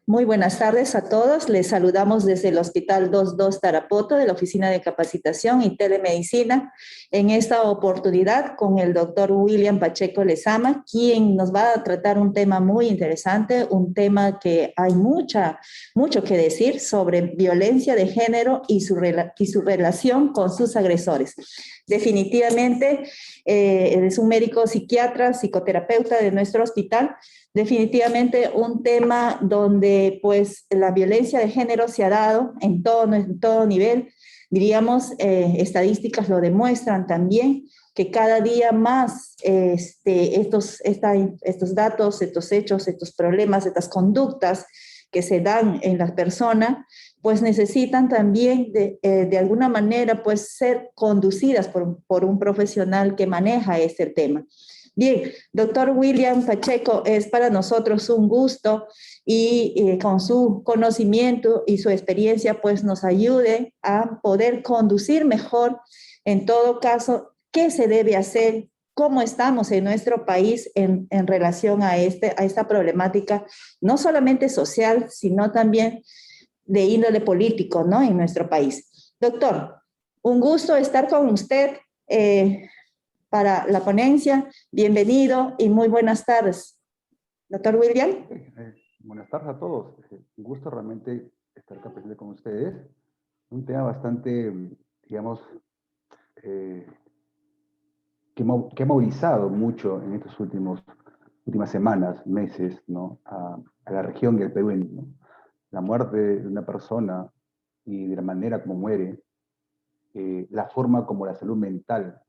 Muy buenas tardes a todos. Les saludamos desde el Hospital 22 Tarapoto de la Oficina de Capacitación y Telemedicina. En esta oportunidad con el doctor William Pacheco Lezama, quien nos va a tratar un tema muy interesante, un tema que hay mucho que decir sobre violencia de género y su relación con sus agresores. Definitivamente, es un médico psiquiatra, psicoterapeuta de nuestro hospital. Definitivamente un tema donde pues la violencia de género se ha dado en todo nivel. Diríamos, estadísticas lo demuestran también, que cada día más estos datos, estos hechos, estos problemas, estas conductas que se dan en las personas, pues necesitan también de alguna manera pues ser conducidas por un profesional que maneja este tema. Bien, doctor William Pacheco, es para nosotros un gusto y con su conocimiento y su experiencia, pues nos ayude a poder conducir mejor, en todo caso, qué se debe hacer, cómo estamos en nuestro país en relación a esta problemática, no solamente social, sino también de índole político, ¿no? En nuestro país. Doctor, un gusto estar con usted. Para la ponencia. Bienvenido y muy buenas tardes. Doctor William. Buenas tardes a todos. Un gusto realmente estar acá presente con ustedes. Un tema bastante, digamos, que ha movilizado mucho en estas últimas semanas, meses, ¿no? A la región y al Perú, ¿no? La muerte de una persona y de la manera como muere, la forma como la salud mental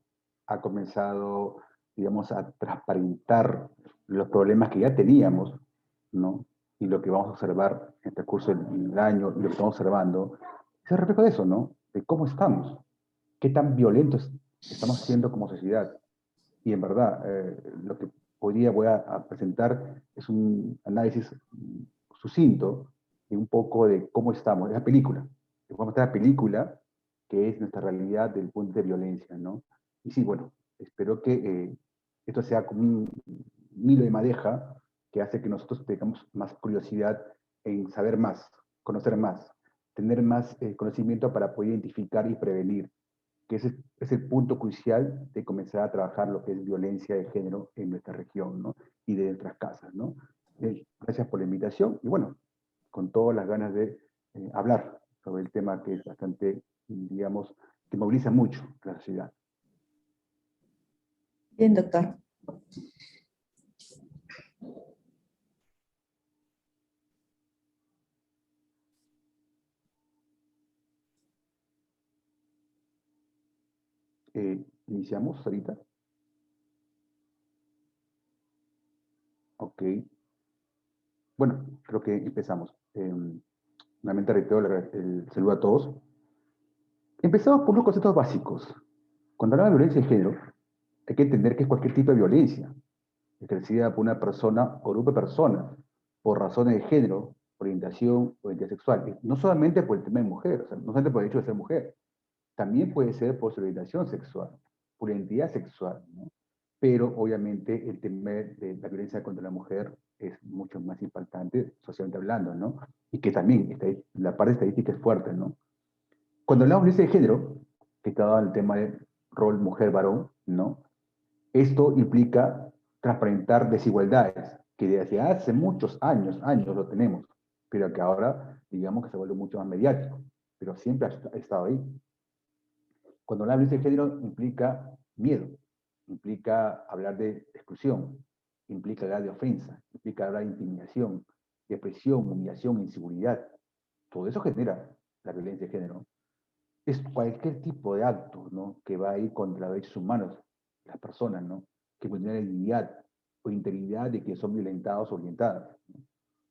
ha comenzado, digamos, a transparentar los problemas que ya teníamos, ¿no? Y lo que vamos a observar en el transcurso del año, y lo que estamos observando, es el reflejo de eso, ¿no? De cómo estamos, qué tan violentos estamos siendo como sociedad. Y en verdad, lo que hoy día voy a presentar es un análisis sucinto de un poco de cómo estamos, es la película. Les voy a mostrar la película que es nuestra realidad del punto de violencia, ¿no? Y sí, bueno, espero que esto sea como un hilo de madeja que hace que nosotros tengamos más curiosidad en saber más, conocer más, tener más conocimiento para poder identificar y prevenir, que ese es el punto crucial de comenzar a trabajar lo que es violencia de género en nuestra región, ¿no? Y de nuestras casas, ¿no? Gracias por la invitación y bueno, con todas las ganas de hablar sobre el tema que es bastante, digamos, que moviliza mucho la sociedad. Bien, doctor. Iniciamos ahorita. Ok. Bueno, creo que empezamos. Nuevamente reitero el saludo a todos. Empezamos por unos conceptos básicos. Cuando hablamos de violencia de género, hay que entender que es cualquier tipo de violencia ejercida por una persona o grupo de personas por razones de género, orientación o identidad sexual. No solamente por el tema de mujer, o sea, no solamente por el hecho de ser mujer, también puede ser por su orientación sexual, por identidad sexual, ¿no? Pero obviamente el tema de la violencia contra la mujer es mucho más impactante socialmente hablando, ¿no? Y que también la parte estadística es fuerte, ¿no? Cuando hablamos de violencia de género, que está dado el tema de rol mujer-varón, ¿no? Esto implica transparentar desigualdades, que desde hace muchos años lo tenemos, pero que ahora, digamos que se vuelve mucho más mediático, pero siempre ha estado ahí. Cuando hablamos de género implica miedo, implica hablar de exclusión, implica hablar de ofensa, implica hablar de intimidación, depresión, humillación, inseguridad. Todo eso genera la violencia de género. Es cualquier tipo de acto, ¿no? Que va a ir contra los derechos humanos de las personas, ¿no? Que vulnera la dignidad o integridad de quienes son violentados o orientadas, ¿no?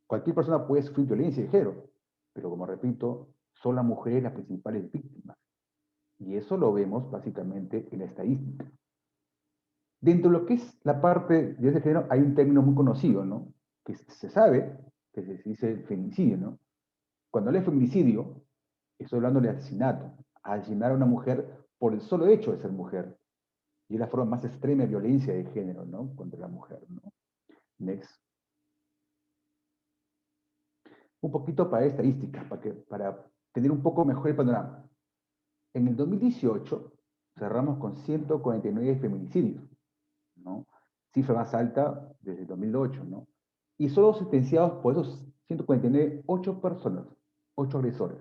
Cualquier persona puede sufrir violencia de género, pero como repito, son las mujeres las principales víctimas. Y eso lo vemos básicamente en la estadística. Dentro de lo que es la parte de violencia de género, hay un término muy conocido, ¿no? Que se sabe, que se dice feminicidio, ¿no? Cuando habla de feminicidio, estoy hablando de asesinato. Asesinar a una mujer por el solo hecho de ser mujer. Y es la forma más extrema de violencia de género, ¿no? Contra la mujer, ¿no? Next. un poquito para estadísticas, para tener un poco mejor el panorama. En el 2018 cerramos con 149 feminicidios, ¿no? Cifra más alta desde el 2008, ¿no? Y solo sentenciados por esos 149, 8 personas, 8 agresores.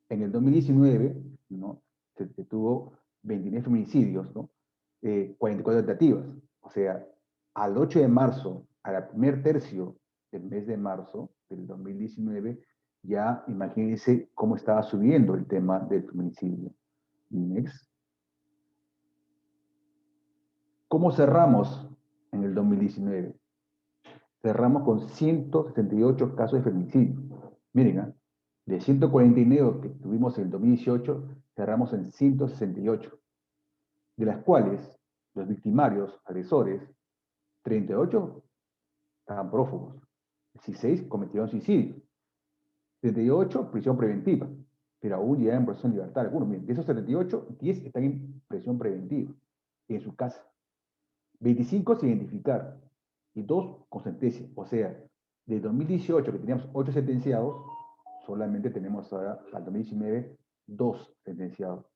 En el 2019, ¿no? Se tuvo 29 feminicidios, ¿no? 44 tentativas. O sea, al 8 de marzo, al primer tercio del mes de marzo del 2019, ya imagínense cómo estaba subiendo el tema del feminicidio. Next. ¿Cómo cerramos en el 2019? Cerramos con 178 casos de feminicidio. Miren, ¿eh? De 149 que tuvimos en el 2018, cerramos en 168, de las cuales los victimarios, agresores, 38 estaban prófugos, 16 cometieron suicidio, 38 prisión preventiva, pero aún ya en prisión en libertad algunos. Miren, de esos 78, 10 están en prisión preventiva, en su casa. 25 se identificaron y 2 con sentencia. O sea, de 2018 que teníamos 8 sentenciados, solamente tenemos ahora, al 2019, 2 sentenciados.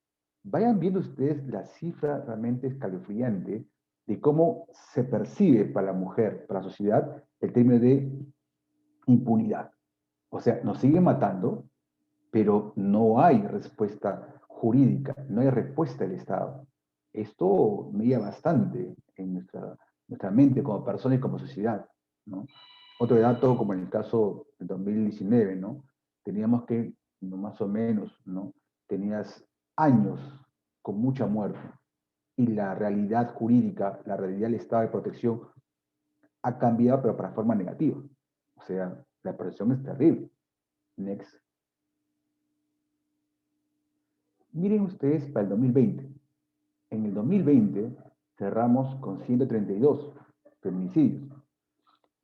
Vayan viendo ustedes la cifra realmente escalofriante de cómo se percibe para la mujer, para la sociedad, el término de impunidad. O sea, nos siguen matando, pero no hay respuesta jurídica, no hay respuesta del Estado. Esto medía bastante en nuestra mente como persona y como sociedad, ¿no? Otro dato, como en el caso del 2019, ¿no? Teníamos que, no, más o menos, ¿no? Tenías años con mucha muerte y la realidad jurídica, la realidad del estado de protección ha cambiado, pero para forma negativa. O sea, la presión es terrible. Next. Miren ustedes para el 2020. En el 2020 cerramos con 132 feminicidios,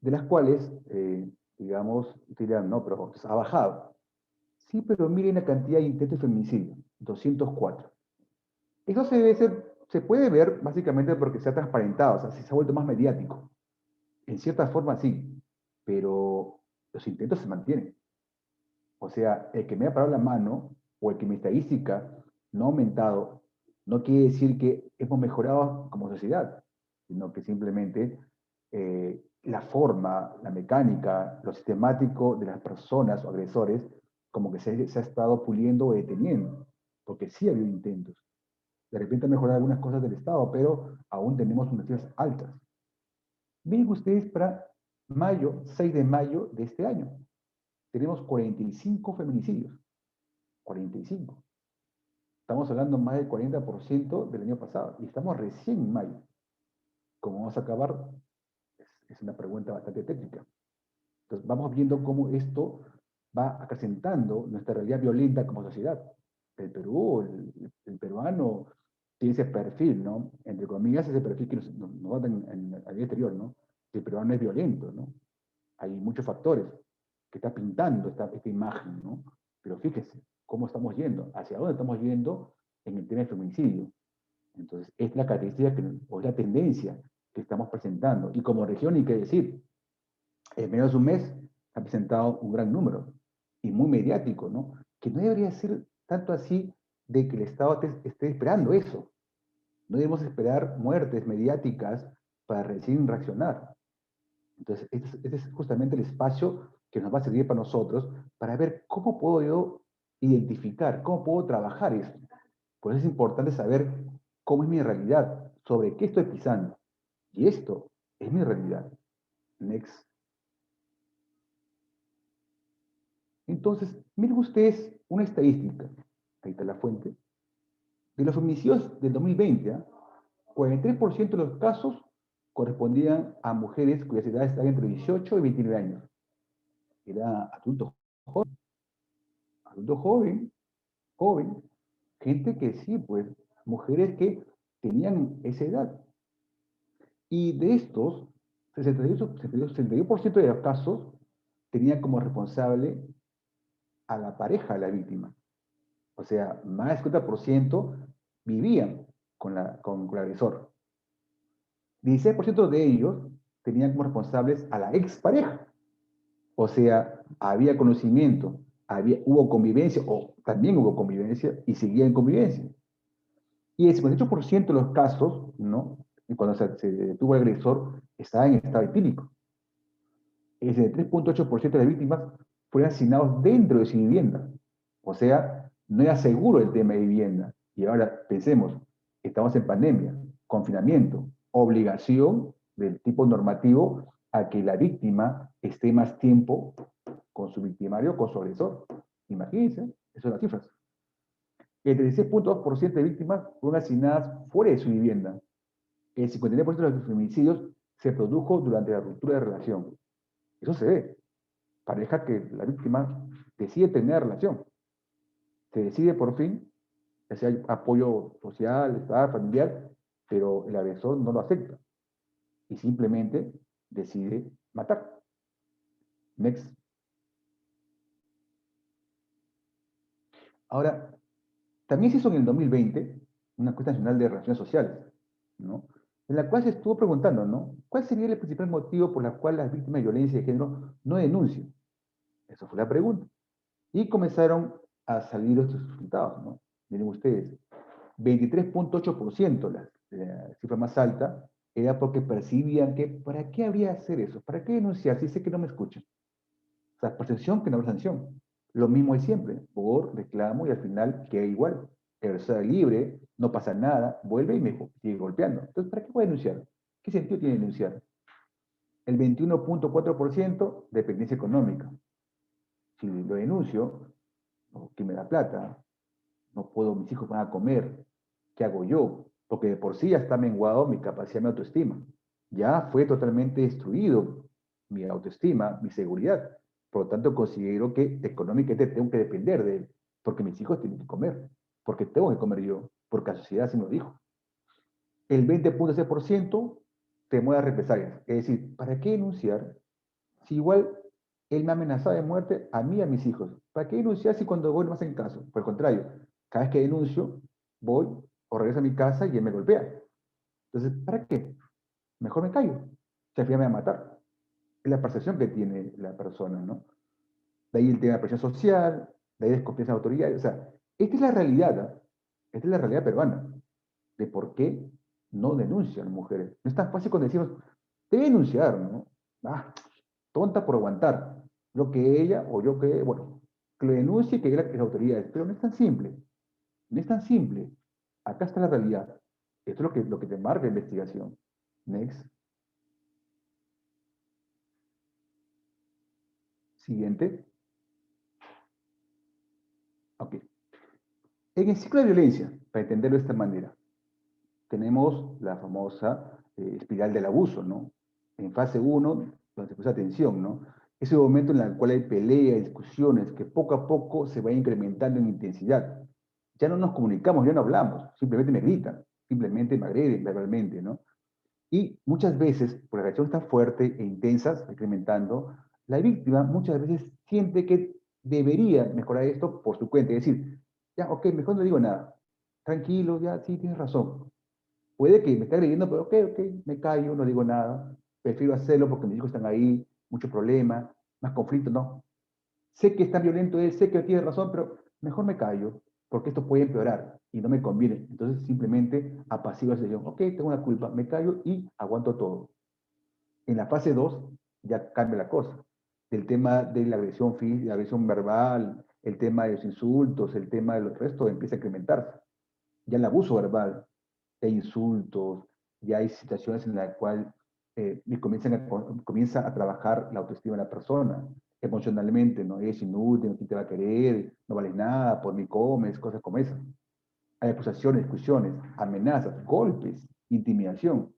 de las cuales, digamos, dirán, no, pero ha bajado. Sí, pero miren la cantidad de intentos de feminicidio, 204. Eso se puede ver básicamente porque se ha transparentado, o sea, se ha vuelto más mediático. En cierta forma sí, pero los intentos se mantienen. O sea, el que me ha parado la mano o el que mi estadística no ha aumentado, no quiere decir que hemos mejorado como sociedad, sino que simplemente la forma, la mecánica, lo sistemático de las personas o agresores, como que se ha estado puliendo o deteniendo, porque sí ha habido intentos. De repente han mejorado algunas cosas del Estado, pero aún tenemos unas cifras altas. Miren ustedes para mayo, 6 de mayo de este año, tenemos 45 feminicidios. 45. Estamos hablando más del 40% del año pasado y estamos recién en mayo. ¿Cómo vamos a acabar? Es una pregunta bastante técnica. Entonces vamos viendo cómo esto va acrecentando nuestra realidad violenta como sociedad. El Perú, el peruano tiene ese perfil, ¿no? Entre comillas, ese perfil que nos da al día exterior, ¿no? El peruano es violento, ¿no? Hay muchos factores que está pintando esta imagen, ¿no? Pero fíjese cómo estamos yendo, hacia dónde estamos yendo en el tema del feminicidio. Entonces, es la característica o es la tendencia que estamos presentando. Y como región, hay que decir, en menos de un mes ha presentado un gran número y muy mediático, ¿no? Que no debería ser tanto así de que el Estado esté esperando eso. No debemos esperar muertes mediáticas para recién reaccionar. Entonces, este es justamente el espacio que nos va a servir para nosotros para ver cómo puedo yo identificar, cómo puedo trabajar esto. Por eso es importante saber cómo es mi realidad, sobre qué estoy pisando. Y esto es mi realidad. Next. Entonces, miren ustedes una estadística. Ahí está la fuente. De los homicidios del 2020, 43% de los casos correspondían a mujeres cuyas edades estaban entre 18 y 29 años. Era adulto joven, gente que sí, pues, mujeres que tenían esa edad. Y de estos, 61% de los casos tenían como responsable a la pareja de la víctima. O sea, más del 50% vivían con el agresor. 16% de ellos tenían como responsables a la expareja. O sea, había conocimiento, hubo convivencia, o también hubo convivencia, y seguía en convivencia. Y el 58% de los casos, ¿no? Cuando se detuvo el agresor, estaba en estado etílico. El 3,8% de las víctimas fueron asignados dentro de su vivienda. O sea, no era seguro el tema de vivienda. Y ahora pensemos, estamos en pandemia, confinamiento, obligación del tipo normativo a que la víctima esté más tiempo con su victimario, con su agresor. Imagínense, esas son las cifras. El 36,2% de víctimas fueron asignadas fuera de su vivienda. El 59% de los feminicidios se produjo durante la ruptura de relación. Eso se ve. Pareja que la víctima decide tener relación. Se decide por fin, ya sea apoyo social, familiar, pero el agresor no lo acepta y simplemente decide matar. Next. Ahora, también se hizo en el 2020 una encuesta nacional de relaciones sociales, ¿no? En la cual se estuvo preguntando, ¿no? ¿Cuál sería el principal motivo por el cual las víctimas de violencia de género no denuncian? Esa fue la pregunta. Y comenzaron a salir estos resultados, ¿no? Miren ustedes, 23,8%, la cifra más alta, era porque percibían que, ¿para qué habría hacer eso? ¿Para qué denunciar si sé que no me escuchan? O sea, percepción que no habrá sanción. Lo mismo es siempre, por reclamo y al final queda igual. El agresor es libre, no pasa nada, vuelve y me sigue golpeando. Entonces, ¿para qué voy a denunciar? ¿Qué sentido tiene denunciar? El 21,4% dependencia económica. Si lo denuncio, ¿quién me da plata? No puedo, mis hijos van a comer. ¿Qué hago yo? Porque de por sí ya está menguado mi capacidad, mi autoestima. Ya fue totalmente destruido mi autoestima, mi seguridad. Por lo tanto, considero que económicamente tengo que depender de él, porque mis hijos tienen que comer, porque tengo que comer yo, porque la sociedad así me lo dijo. El 20,6% temor a represalias. Es decir, ¿para qué denunciar si igual él me amenazaba de muerte a mí y a mis hijos? ¿Para qué denunciar si cuando voy no me hacen caso? Por el contrario, cada vez que denuncio, voy o regreso a mi casa y él me golpea. Entonces, ¿para qué? Mejor me callo. Si al final me va a matar. Es la percepción que tiene la persona, ¿no? De ahí el tema de la presión social, de ahí desconfianza de autoridades. O sea, esta es la realidad, ¿eh? Esta es la realidad peruana de por qué no denuncian mujeres. No es tan fácil cuando decimos, debe denunciar, ¿no? Ah, tonta por aguantar. Lo que ella o yo que, bueno, que lo denuncie y que las autoridades. Pero no es tan simple. No es tan simple. Acá está la realidad. Esto es lo que te marca la investigación. Next. Siguiente. Ok. En el ciclo de violencia, para entenderlo de esta manera, tenemos la famosa espiral del abuso, ¿no? En fase 1, donde se puso atención, ¿no? Es el momento en el cual hay peleas, discusiones, que poco a poco se va incrementando en intensidad. Ya no nos comunicamos, ya no hablamos, simplemente me gritan, simplemente me agreden verbalmente, ¿no? Y muchas veces, por la reacción tan fuerte e intensa, incrementando, la víctima muchas veces siente que debería mejorar esto por su cuenta. Es decir, ya, ok, mejor no digo nada. Tranquilo, ya, sí, tienes razón. Puede que me esté agrediendo, pero ok, ok, me callo, no digo nada. Prefiero hacerlo porque mis hijos están ahí, mucho problema, más conflicto, no. Sé que está violento él, sé que tiene razón, pero mejor me callo, porque esto puede empeorar y no me conviene. Entonces simplemente apaciguo la situación. Ok, tengo una culpa, me callo y aguanto todo. En la fase 2 ya cambia la cosa. El tema de la agresión física, la agresión verbal, el tema de los insultos, el tema de los restos empieza a incrementarse. Ya el abuso verbal, hay insultos, ya hay situaciones en las cuales comienza a trabajar la autoestima de la persona, emocionalmente, ¿no? Es inútil, no te va a querer, no vales nada, por mí comes, cosas como esas. Hay acusaciones, discusiones, amenazas, golpes, intimidación.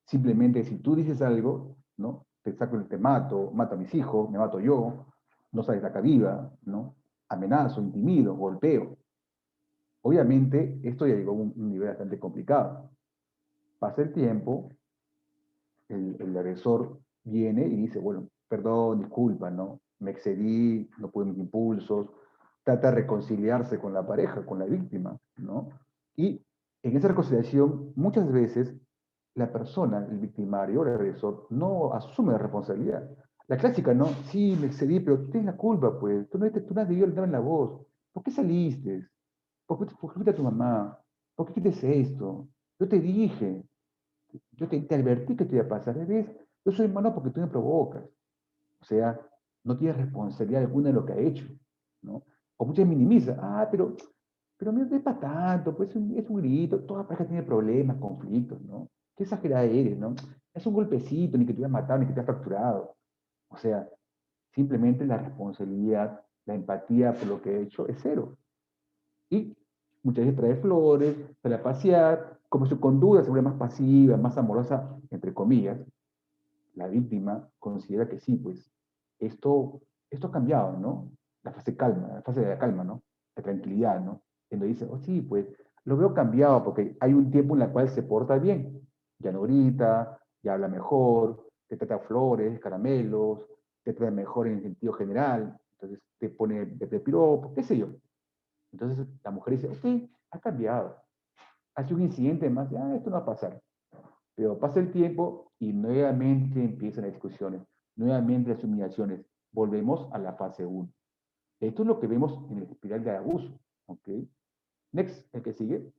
Simplemente si tú dices algo, ¿no? Te mato, mato a mis hijos, me mato yo, no sales de acá viva, ¿no? Amenazo, intimido, golpeo. Obviamente, esto ya llegó a un nivel bastante complicado. Pasa el tiempo, el agresor viene y dice, bueno, perdón, disculpa, ¿no? Me excedí, no pude mis impulsos, trata de reconciliarse con la pareja, con la víctima, ¿no? Y en esa reconciliación, muchas veces, la persona, el victimario, el agresor, no asume la responsabilidad. La clásica, ¿no? Sí, me excedí, pero tú tienes la culpa, pues. Tú no has debido darme la voz. ¿Por qué saliste? ¿Por qué fuiste a tu mamá? ¿Por qué hiciste esto? Yo te dije, te advertí que te iba a pasar. ¿Ves? Yo soy malo porque tú me provocas. O sea, no tiene responsabilidad alguna de lo que ha hecho, ¿no? O muchas minimizan. Ah, pero no es para tanto, pues es un grito. Toda pareja tiene problemas, conflictos, ¿no? Qué exagerada eres, ¿no? Es un golpecito, ni que te hubieras matado, ni que te hubieras fracturado. O sea, simplemente la responsabilidad, la empatía por lo que he hecho es cero. Y muchas veces trae flores, sale a pasear, como su conducta se vuelve más pasiva, más amorosa, entre comillas, la víctima considera que sí, pues esto ha cambiado, ¿no? La fase calma, la fase de la calma, ¿no? La tranquilidad, ¿no? Cuando dice, oh sí, pues lo veo cambiado porque hay un tiempo en el cual se porta bien. Ya no grita, ya habla mejor, te trata flores, caramelos, te trata mejor en el sentido general, entonces te pone de piropo, qué sé yo. Entonces la mujer dice, ok, ha cambiado. Hace un incidente más, ya esto no va a pasar. Pero pasa el tiempo y nuevamente empiezan las discusiones, nuevamente las humillaciones. Volvemos a la fase uno. Esto es lo que vemos en el espiral de abuso. ¿Ok? Next, el que sigue.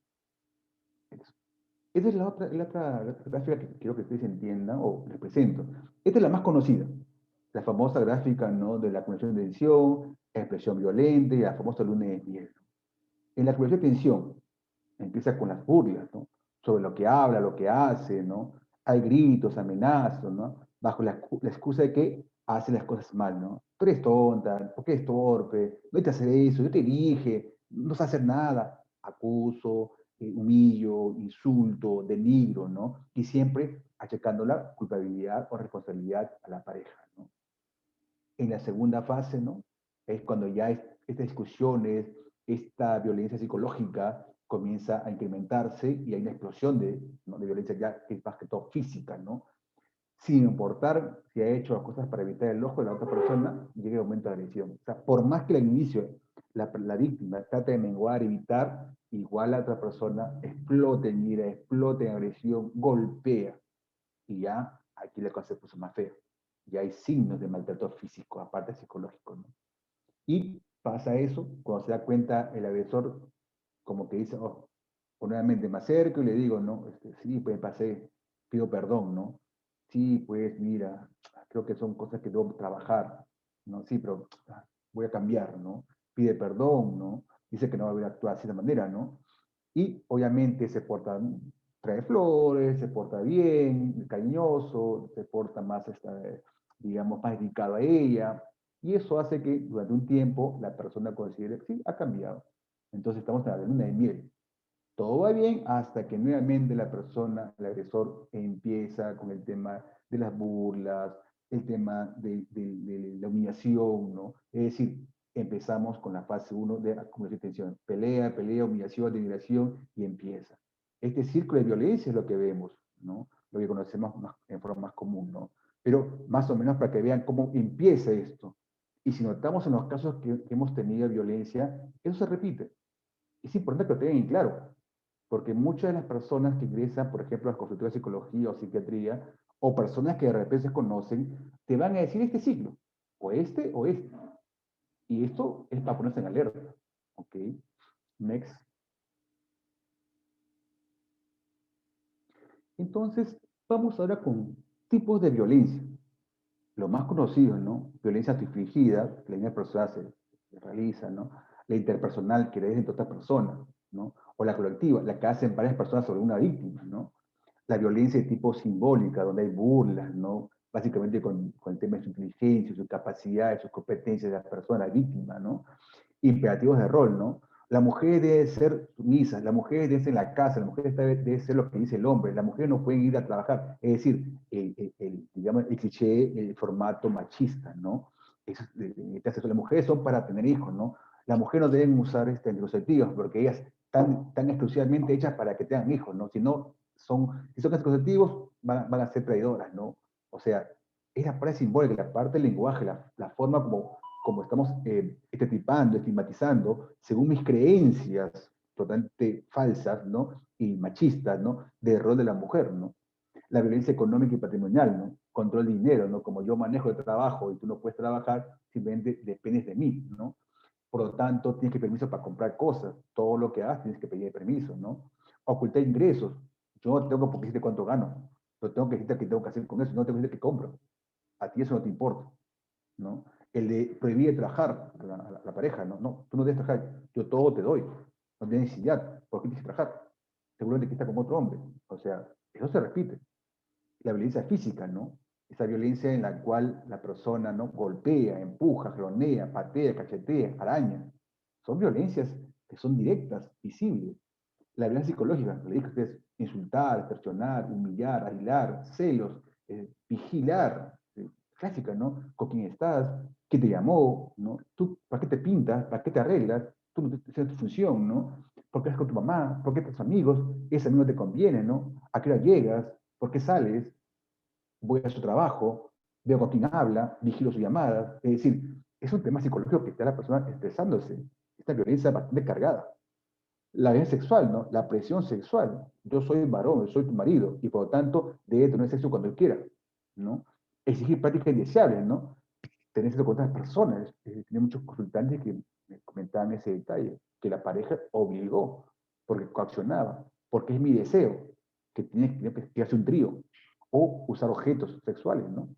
Esta es la otra gráfica que quiero que ustedes entiendan o les presento. Esta es la más conocida. La famosa gráfica, ¿no?, de la acumulación de tensión, expresión violenta y la famosa luna de miel. En la acumulación de tensión, empieza con las burlas, ¿no? Sobre lo que habla, lo que hace, ¿no? Hay gritos, amenazas, ¿no? Bajo la excusa de que hace las cosas mal, ¿no? Tú eres tonta, ¿por qué eres torpe? No hay que hacer eso, yo te dije, no sé hacer nada. Acuso, humillo, insulto, denigro, ¿no? Y siempre achacando la culpabilidad o responsabilidad a la pareja, ¿no? En la segunda fase, ¿no? Es cuando ya estas discusiones, esta violencia psicológica comienza a incrementarse y hay una explosión ¿no?, de violencia ya que es más que todo física, ¿no? Sin importar si ha hecho las cosas para evitar el ojo de la otra persona, llega el momento de la agresión. O sea, por más que al inicio la víctima trate de menguar, evitar, igual la otra persona explota en ira, explota en agresión, golpea. Y ya aquí la cosa se puso más fea. Ya hay signos de maltrato físico, aparte psicológico, ¿no? Y pasa eso, cuando se da cuenta el agresor, como que dice, oh, o nuevamente me acerco y le digo, ¿no? Sí, pues pasé, pido perdón, ¿no? Sí, pues mira, creo que son cosas que debo trabajar, ¿no? Sí, pero voy a cambiar, ¿no? Pide perdón, ¿no? Dice que no va a actuar de esa manera, ¿no? Y obviamente se porta, trae flores, se porta bien, cariñoso, se porta más, digamos, más dedicado a ella. Y eso hace que durante un tiempo la persona considere que sí, ha cambiado. Entonces estamos en la luna de miel. Todo va bien hasta que nuevamente la persona, el agresor, empieza con el tema de las burlas, el tema de la humillación, ¿no? Es decir, empezamos con la fase uno de acumulación de tensión. Pelea, pelea, humillación, denigración y empieza. Este círculo de violencia es lo que vemos, ¿no? Lo que conocemos en forma más común, ¿no? Pero más o menos para que vean cómo empieza esto. Y si notamos en los casos que hemos tenido violencia, eso se repite. Es importante que lo tengan en claro, porque muchas de las personas que ingresan, por ejemplo, a las consultoras de psicología o psiquiatría, o personas que de repente se conocen, te van a decir este ciclo, o este o este. Y esto es para ponerse en alerta. ¿Ok? Next. Entonces, vamos ahora con tipos de violencia. Lo más conocido, ¿no? Violencia autoinfligida, que la misma persona se realiza, ¿no? La interpersonal, que es entre otras personas, ¿no? O la colectiva, la que hacen varias personas sobre una víctima, ¿no? La violencia de tipo simbólica, donde hay burlas, ¿no? Básicamente con el tema de su inteligencia, su capacidad, sus competencias de la persona, la víctima, ¿no? Imperativos de rol, ¿no? La mujer debe ser sumisa, la mujer debe ser en la casa, la mujer debe ser lo que dice el hombre, la mujer no puede ir a trabajar. Es decir, digamos, el cliché, el formato machista, ¿no? Las mujeres son para tener hijos, ¿no? Las mujeres no deben usar anticonceptivos porque ellas están exclusivamente hechas para que tengan hijos, ¿no? Si son anticonceptivos, van a ser traidoras, ¿no? O sea, es la parte simbólica, la parte del lenguaje, la forma como estamos estereotipando, estigmatizando, según mis creencias totalmente falsas, ¿no? Y machistas, ¿no? De rol de la mujer, ¿no? La violencia económica y patrimonial, ¿no? control de dinero, ¿no? Como yo manejo el trabajo y tú no puedes trabajar, simplemente dependes de mí, ¿no? Por lo tanto, tienes que pedir permiso para comprar cosas. Todo lo que hagas tienes que pedir permiso, ¿no? Ocultar ingresos. Yo no tengo por qué decirte cuánto gano. Yo tengo que decirte qué tengo que hacer con eso. No tengo que decirte qué compro. A ti eso no te importa, ¿no? El de prohibir trabajar a la pareja, ¿no? No, tú no debes trabajar. Yo todo te doy. No tienes necesidad. ¿Por qué tienes que trabajar? Seguramente que está con otro hombre. O sea, eso se repite. La violencia física, ¿no? Esa violencia en la cual la persona, ¿no? Golpea, empuja, jalonea, patea, cachetea, araña. Son violencias que son directas, visibles. La violencia psicológica, le dije a ustedes, insultar, extorsionar, humillar, aislar, celos, vigilar, clásica, ¿no? Con quién estás, qué te llamó, ¿no? Tú, ¿para qué te pintas? ¿Para qué te arreglas? Tú no te tu función, ¿no? ¿Por qué estás con tu mamá? ¿Por qué estás con tus amigos? Ese amigo te conviene, ¿no? ¿A qué hora llegas? ¿Por qué sales? Voy a su trabajo, veo con quién habla, vigilo sus llamadas. Es decir, es un tema psicológico que está la persona expresándose. Esta violencia bastante cargada. La violencia sexual, ¿no? La presión sexual. Yo soy varón, yo soy tu marido, y por lo tanto, debe tener sexo cuando él quiera, ¿no? Exigir prácticas indeseables, ¿no? Tener sexo con otras personas. Tenía muchos consultantes que me comentaban ese detalle, que la pareja obligó, porque coaccionaba, porque es mi deseo, que tiene que hacer un trío, o usar objetos sexuales, ¿no?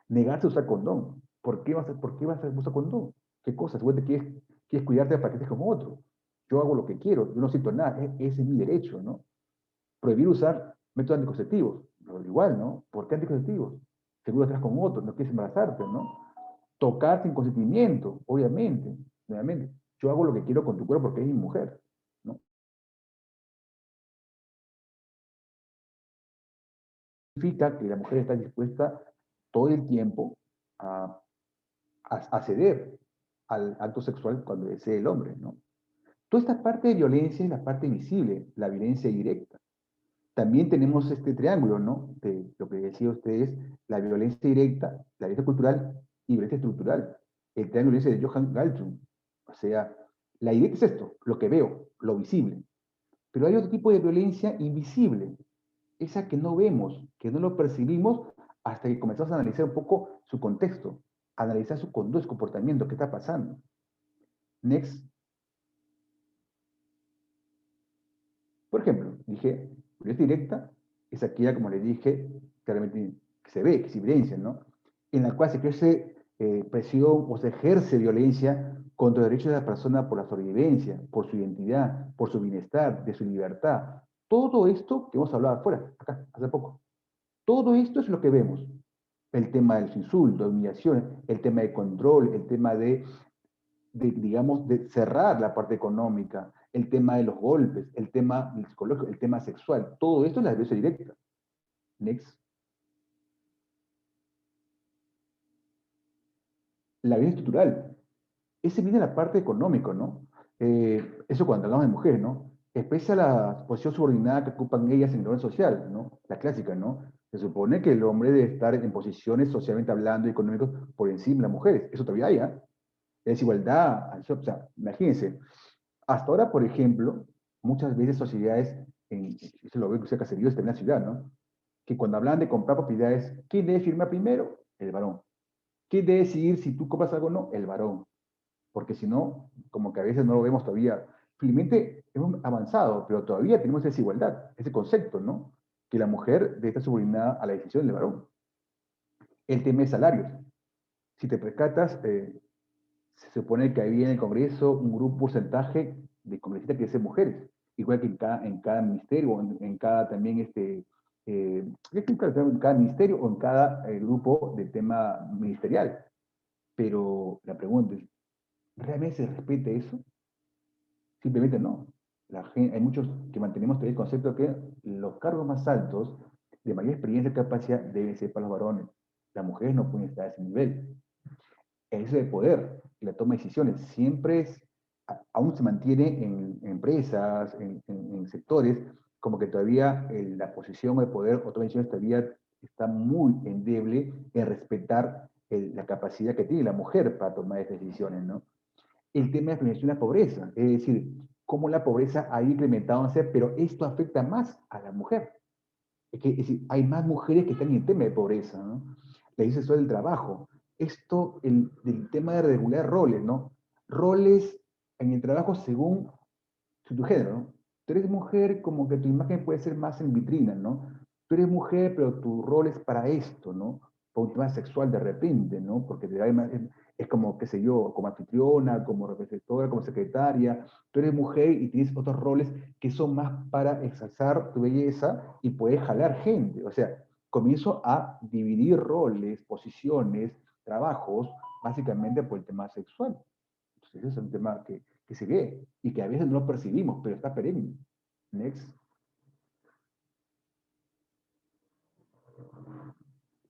Negarse a usar condón. ¿Por qué vas a usar condón? ¿Qué cosas? Seguro te quieres cuidarte para que estés como otro. Yo hago lo que quiero, yo no siento nada, ese es mi derecho, ¿no? Prohibir usar métodos anticonceptivos, pero igual, ¿no? ¿Por qué anticonceptivos? Seguro estás con otro, no quieres embarazarte, ¿no? Tocar sin consentimiento, obviamente, nuevamente. Yo hago lo que quiero con tu cuerpo porque es mi mujer, ¿no? Significa que la mujer está dispuesta todo el tiempo a ceder al acto sexual cuando desee el hombre, ¿no? Toda esta parte de violencia es la parte visible, la violencia directa. También tenemos este triángulo, ¿no? De lo que decía ustedes, la violencia directa, la violencia cultural y violencia estructural. El triángulo ese de Johann Galtung. O sea, la directa es esto, lo que veo, lo visible. Pero hay otro tipo de violencia invisible, esa que no vemos, que no lo percibimos hasta que comenzamos a analizar un poco su contexto, analizar su conducta, su comportamiento, qué está pasando. Next. Por ejemplo, dije, violencia directa es aquella, como le dije, claramente que se ve, que se evidencia, ¿no? En la cual se ejerce presión o se ejerce violencia contra los derechos de la persona por la sobrevivencia, por su identidad, por su bienestar, de su libertad. Todo esto que hemos hablado afuera, acá, hace poco. Todo esto es lo que vemos. El tema de los insultos, humillaciones, el tema de control, el tema digamos, de cerrar la parte económica, el tema de los golpes, el tema psicológico, el tema sexual, todo esto es la violencia directa. Next. La violencia estructural. Ese viene la parte económica, ¿no? Eso cuando hablamos de mujeres, ¿no? Expresa la posición subordinada que ocupan ellas en el orden social, ¿no? La clásica, ¿no? Se supone que el hombre debe estar en posiciones socialmente hablando y económicos por encima de las mujeres. Eso todavía hay, ¿eh? La desigualdad, o sea, imagínense, hasta ahora, por ejemplo, muchas veces sociedades, eso lo veo que sea caserío, está en la ciudad, ¿no? Que cuando hablan de comprar propiedades, ¿quién debe firmar primero? El varón. ¿Quién debe decidir si tú compras algo o no? El varón. Porque si no, como que a veces no lo vemos todavía. Felizmente hemos avanzado, pero todavía tenemos esa desigualdad, ese concepto, ¿no? Que la mujer debe estar subordinada a la decisión del varón. El tema de salarios. Si te percatas, se supone que había en el Congreso un grupo porcentaje de congresistas que deben ser mujeres, igual que en cada ministerio, en cada también en cada ministerio o en cada grupo de tema ministerial. Pero la pregunta es, ¿realmente se respeta eso? Simplemente no. Hay muchos que mantenemos todavía el concepto de que los cargos más altos, de mayor experiencia y capacidad, deben ser para los varones. Las mujeres no pueden estar a ese nivel. Eso de poder, la toma de decisiones, siempre aún se mantiene en empresas, en sectores, como que todavía la posición de poder o toma de decisiones todavía está muy endeble en respetar la capacidad que tiene la mujer para tomar esas decisiones, ¿no? El tema de la prevención de la pobreza, es decir, cómo la pobreza ha incrementado, pero esto afecta más a la mujer. Es decir, hay más mujeres que están en el tema de pobreza, ¿no? La ley sexual del trabajo. Esto, del tema de regular roles, ¿no? Roles en el trabajo según tu género, ¿no? Tú eres mujer, como que tu imagen puede ser más en vitrina, ¿no? Tú eres mujer, pero tu rol es para esto, ¿no? Por un tema sexual de repente, ¿no? Porque es como, qué sé yo, como anfitriona, como receptora, como secretaria. Tú eres mujer y tienes otros roles que son más para exalzar tu belleza y puedes jalar gente. O sea, comienzo a dividir roles, posiciones, trabajos, básicamente por el tema sexual. Entonces, ese es un tema que se ve y que a veces no lo percibimos, pero está perenne. Next.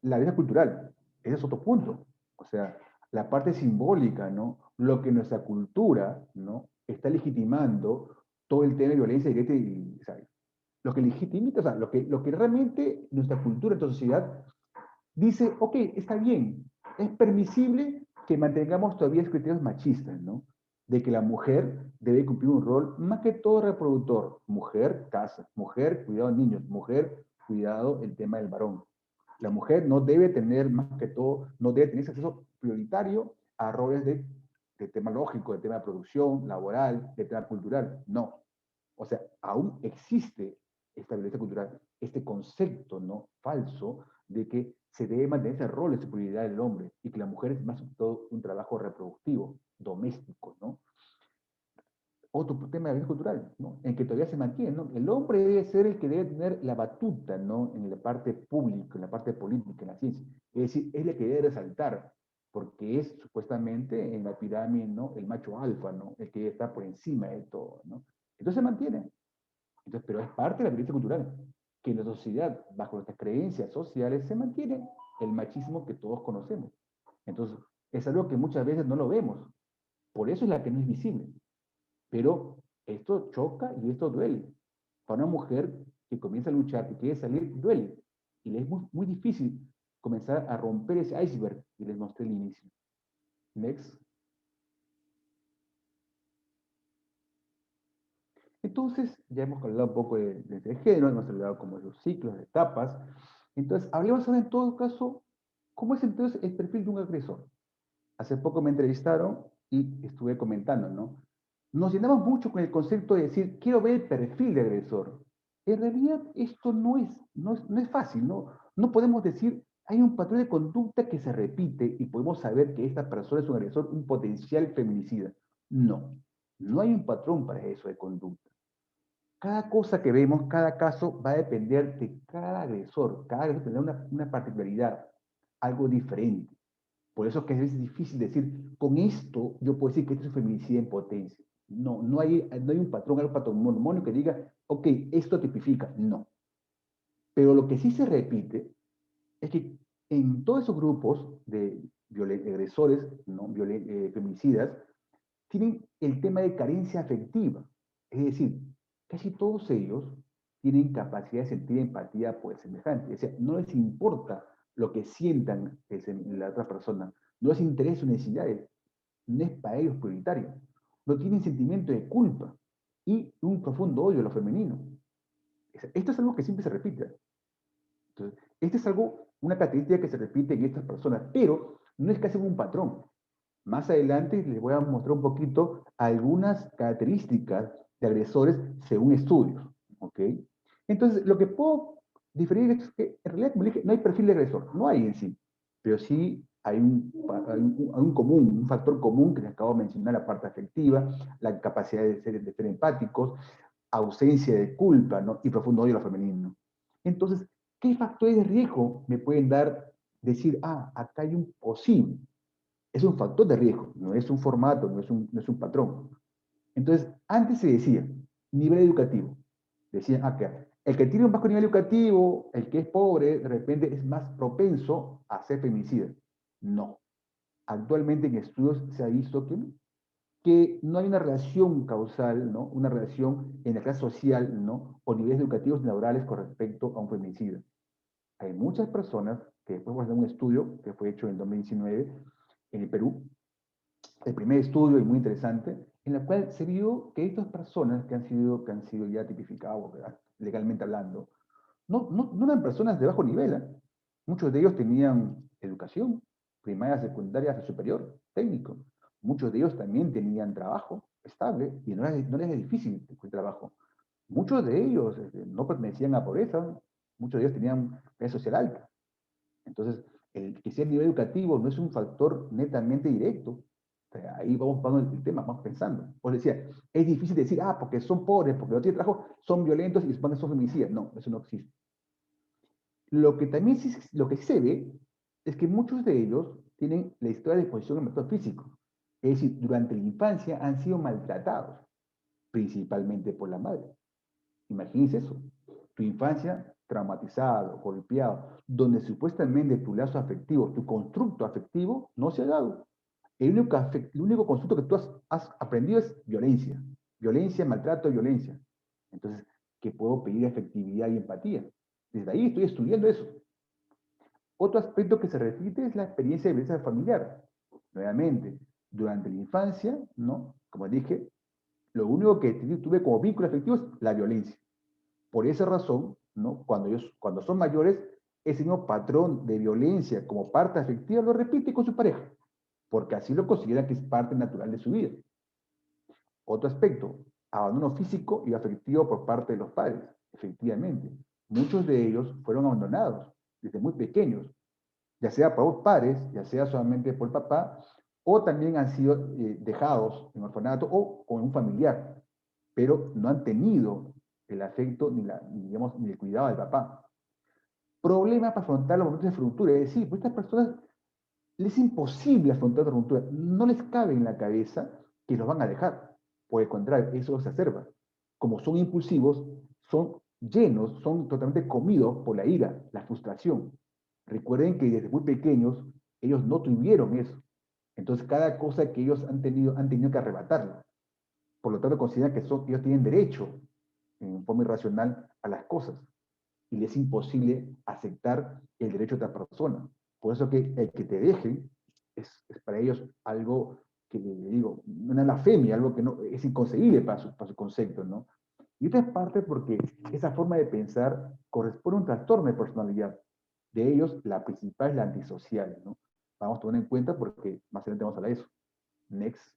La vida cultural, ese es otro punto. O sea, la parte simbólica, ¿no? Lo que nuestra cultura, ¿no? Está legitimando todo el tema de violencia directa y, o sea, lo que legitimita, o sea, lo que realmente nuestra cultura, nuestra sociedad dice, ok, está bien, es permisible que mantengamos todavía criterios machistas, ¿no? De que la mujer debe cumplir un rol más que todo reproductor. Mujer, casa. Mujer, cuidado de niños. Mujer, cuidado el tema del varón. La mujer no debe tener, más que todo, no debe tener ese acceso prioritario a roles de tema lógico, de tema de producción, laboral, de tema cultural. No. O sea, aún existe esta violencia cultural, este concepto, ¿no? Falso de que se debe mantener ese rol de superioridad del hombre y que la mujer es más que todo un trabajo reproductivo, doméstico, ¿no? Otro tema de violencia cultural, ¿no? En que todavía se mantiene, ¿no? El hombre debe ser el que debe tener la batuta, ¿no? En la parte pública, en la parte política, en la ciencia. Es decir, es el que debe resaltar, porque es supuestamente en la pirámide, ¿no? El macho alfa, ¿no? El que está por encima de todo, ¿no? Entonces se mantiene. Entonces, pero es parte de la violencia cultural, que en la sociedad, bajo nuestras creencias sociales, se mantiene el machismo que todos conocemos. Entonces, es algo que muchas veces no lo vemos. Por eso es la que no es visible. Pero esto choca y esto duele. Para una mujer que comienza a luchar, que quiere salir, duele. Y le es muy, muy difícil comenzar a romper ese iceberg que les mostré al inicio. Next. Entonces, ya hemos hablado un poco de género, hemos hablado como de los ciclos, de etapas. Entonces, hablemos ahora en todo caso, ¿cómo es entonces el perfil de un agresor? Hace poco me entrevistaron y estuve comentando, ¿no? Nos llenamos mucho con el concepto de decir, quiero ver el perfil de agresor. En realidad, esto no es fácil, ¿no? No podemos decir, hay un patrón de conducta que se repite y podemos saber que esta persona es un agresor, un potencial feminicida. No, no hay un patrón para eso de conducta. Cada cosa que vemos, cada caso va a depender de cada agresor. Cada agresor tendrá una particularidad, algo diferente. Por eso es que es difícil decir, con esto yo puedo decir que esto es feminicidio en potencia. No, no hay un patrón, algo patrimonial que diga, ok, esto tipifica. No. Pero lo que sí se repite es que en todos esos grupos de agresores, ¿no? Feminicidas, tienen el tema de carencia afectiva. Es decir, casi todos ellos tienen capacidad de sentir empatía por el semejante. O sea, no les importa lo que sientan la otra persona, no les interesa sus necesidades, no es para ellos prioritario. No tienen sentimiento de culpa y un profundo odio a lo femenino. Esto es algo que siempre se repite. Entonces, esto es algo, una característica que se repite en estas personas, pero no es casi un patrón. Más adelante les voy a mostrar un poquito algunas características de agresores según estudios. ¿Ok? Entonces, lo que puedo diferir es que en realidad, como dije, no hay perfil de agresor, no hay en sí, pero sí hay un factor común que les acabo de mencionar, la parte afectiva, la capacidad de ser empáticos, ausencia de culpa, ¿no? Y profundo odio a lo femenino. Entonces, ¿qué factores de riesgo me pueden dar decir, acá hay un posible? Es un factor de riesgo, no es un formato, no es un patrón. Entonces, antes se decía, nivel educativo. Decían, que el que tiene un bajo nivel educativo, el que es pobre, de repente es más propenso a ser feminicida. No. Actualmente en estudios se ha visto que no hay una relación causal, ¿no? Una relación en la clase social, ¿no? O niveles educativos y laborales con respecto a un feminicida. Hay muchas personas que después vamos a hacer un estudio que fue hecho en 2019 en el Perú, el primer estudio y muy interesante, en el cual se vio que estas personas que han sido ya tipificadas, ¿verdad? Legalmente hablando, no eran personas de bajo nivel, ¿eh? Muchos de ellos tenían educación, primaria, secundaria, superior, técnico. Muchos de ellos también tenían trabajo estable y no les es difícil encontrar trabajo. Muchos de ellos no pertenecían a pobreza, muchos de ellos tenían clase social alta. Entonces, el que sea a nivel educativo no es un factor netamente directo. O sea, ahí vamos pasando el tema, vamos pensando. Os decía, es difícil decir, porque son pobres, porque no tienen trabajo, son violentos y se supone que son feminicidas. No, eso no existe. Lo que también lo que sí se ve es que muchos de ellos tienen la historia de exposición al maltrato físico. Es decir, durante la infancia han sido maltratados, principalmente por la madre. Imagínense eso. Tu infancia traumatizado, golpeado, donde supuestamente tu lazo afectivo, tu constructo afectivo no se ha dado. El único constructo que tú has aprendido es violencia. Violencia, maltrato, violencia. Entonces, ¿qué puedo pedir efectividad y empatía? Desde ahí estoy estudiando eso. Otro aspecto que se repite es la experiencia de violencia familiar. Nuevamente, durante la infancia, ¿no? Como dije, lo único que tuve como vínculo afectivo es la violencia. Por esa razón, ¿no? Cuando son mayores, ese mismo patrón de violencia como parte afectiva lo repite con su pareja, porque así lo consideran que es parte natural de su vida. Otro aspecto, abandono físico y afectivo por parte de los padres. Efectivamente, muchos de ellos fueron abandonados desde muy pequeños, ya sea por los padres, ya sea solamente por el papá, o también han sido dejados en orfanato o con un familiar, pero no han tenido el afecto ni el cuidado del papá. Problema para afrontar los momentos de ruptura, es decir, pues estas personas les es imposible afrontar la ruptura, no les cabe en la cabeza que los van a dejar, por el contrario, eso los exacerba. Como son impulsivos, son totalmente comidos por la ira, la frustración. Recuerden que desde muy pequeños ellos no tuvieron eso. Entonces cada cosa que ellos han tenido que arrebatarla. Por lo tanto, consideran que ellos tienen derecho en forma irracional a las cosas y les es imposible aceptar el derecho de otra persona. Por eso que el que te dejen es para ellos algo que, le digo, una blasfemia, algo que no, es inconcebible para su concepto, ¿no? Y otra parte porque esa forma de pensar corresponde a un trastorno de personalidad. De ellos, la principal es la antisocial, ¿no? Vamos a tomar en cuenta porque más adelante vamos a hablar de eso. Next.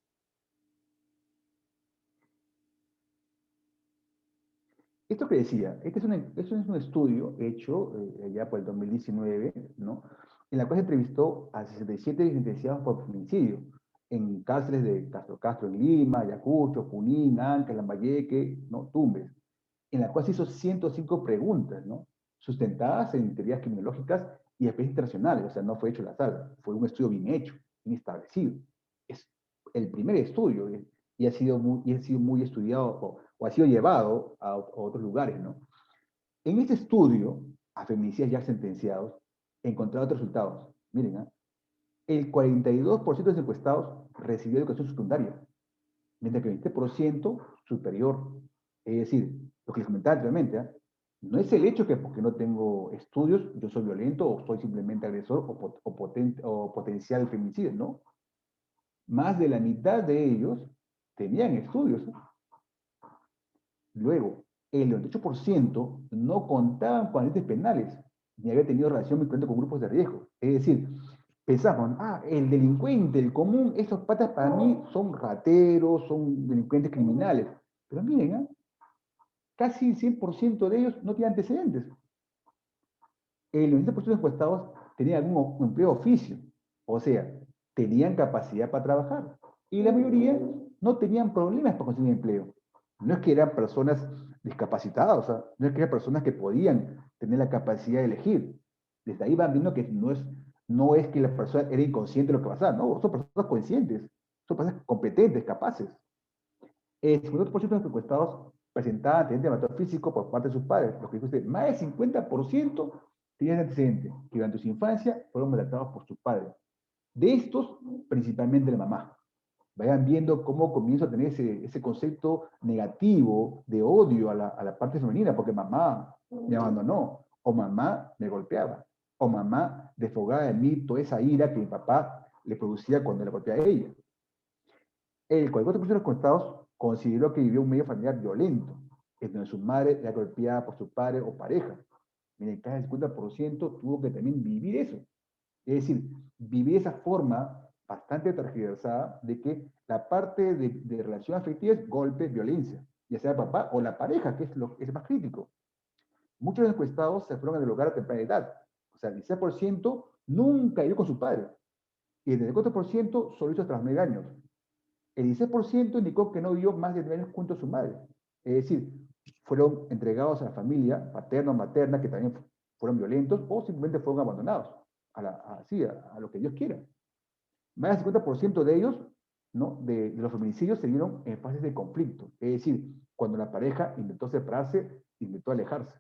Esto que decía, este es un estudio hecho ya por el 2019, ¿no? En la cual se entrevistó a 67 sentenciados por feminicidio en cárceles de Castro Castro en Lima, Ayacucho, Junín, Ancash, Lambayeque, ¿no? Tumbes, en la cual se hizo 105 preguntas, ¿no? Sustentadas en teorías criminológicas y experiencias internacionales, o sea, no fue hecho al azar, fue un estudio bien hecho, bien establecido. Es el primer estudio y ha sido muy estudiado o ha sido llevado a otros lugares, ¿no? En este estudio, a feminicidas ya sentenciados, encontraron otros resultados. Miren, ¿eh? El 42% de los encuestados recibió educación secundaria, mientras que el 20% superior. Es decir, lo que les comentaba anteriormente, ¿eh? No es el hecho que porque no tengo estudios, yo soy violento o soy simplemente agresor o potencial femicidio, ¿no? Más de la mitad de ellos tenían estudios. Luego, el 98% no contaban con antecedentes penales, ni había tenido relación vinculante con grupos de riesgo. Es decir, pensaban, el delincuente, el común, esos patas para mí son rateros, son delincuentes criminales. Pero miren, casi el 100% de ellos no tienen antecedentes. El 90% de los encuestados tenían algún empleo oficio, o sea, tenían capacidad para trabajar. Y la mayoría no tenían problemas para conseguir empleo. No es que eran personas discapacitadas, o sea, no es que eran personas que podían tener la capacidad de elegir. Desde ahí van viendo que no es que la persona era inconsciente de lo que pasaba, no, son personas conscientes, son personas competentes, capaces. El 52% de los encuestados presentaban antecedentes de maltrato físico por parte de sus padres, lo que dijo usted, más del 50% tenían antecedentes que durante su infancia fueron maltratados por sus padres. De estos, principalmente la mamá. Vayan viendo cómo comienzo a tener ese concepto negativo de odio a la parte femenina, porque mamá me abandonó, o mamá me golpeaba, o mamá desfogaba en mí toda esa ira que mi papá le producía cuando le golpeaba a ella. El 44% de los encuestados consideró que vivió un medio familiar violento, en donde su madre era golpeada por su padre o pareja. Mire, cada 50% tuvo que también vivir eso. Es decir, vivir esa forma bastante tergiversada de que la parte de relación afectiva es golpe, violencia, ya sea el papá o la pareja, que es lo que es más crítico. Muchos de los encuestados se fueron del hogar a temprana edad. O sea, el 16% nunca vivió con su padre. Y el 34% solo hizo tras 9 años. El 16% indicó que no vivió más de 9 años junto a su madre. Es decir, fueron entregados a la familia, paterna o materna, que también fueron violentos, o simplemente fueron abandonados, a lo que Dios quiera. Más del 50% de ellos, ¿no? de los feminicidios se dieron en fases de conflicto. Es decir, cuando la pareja intentó separarse, intentó alejarse.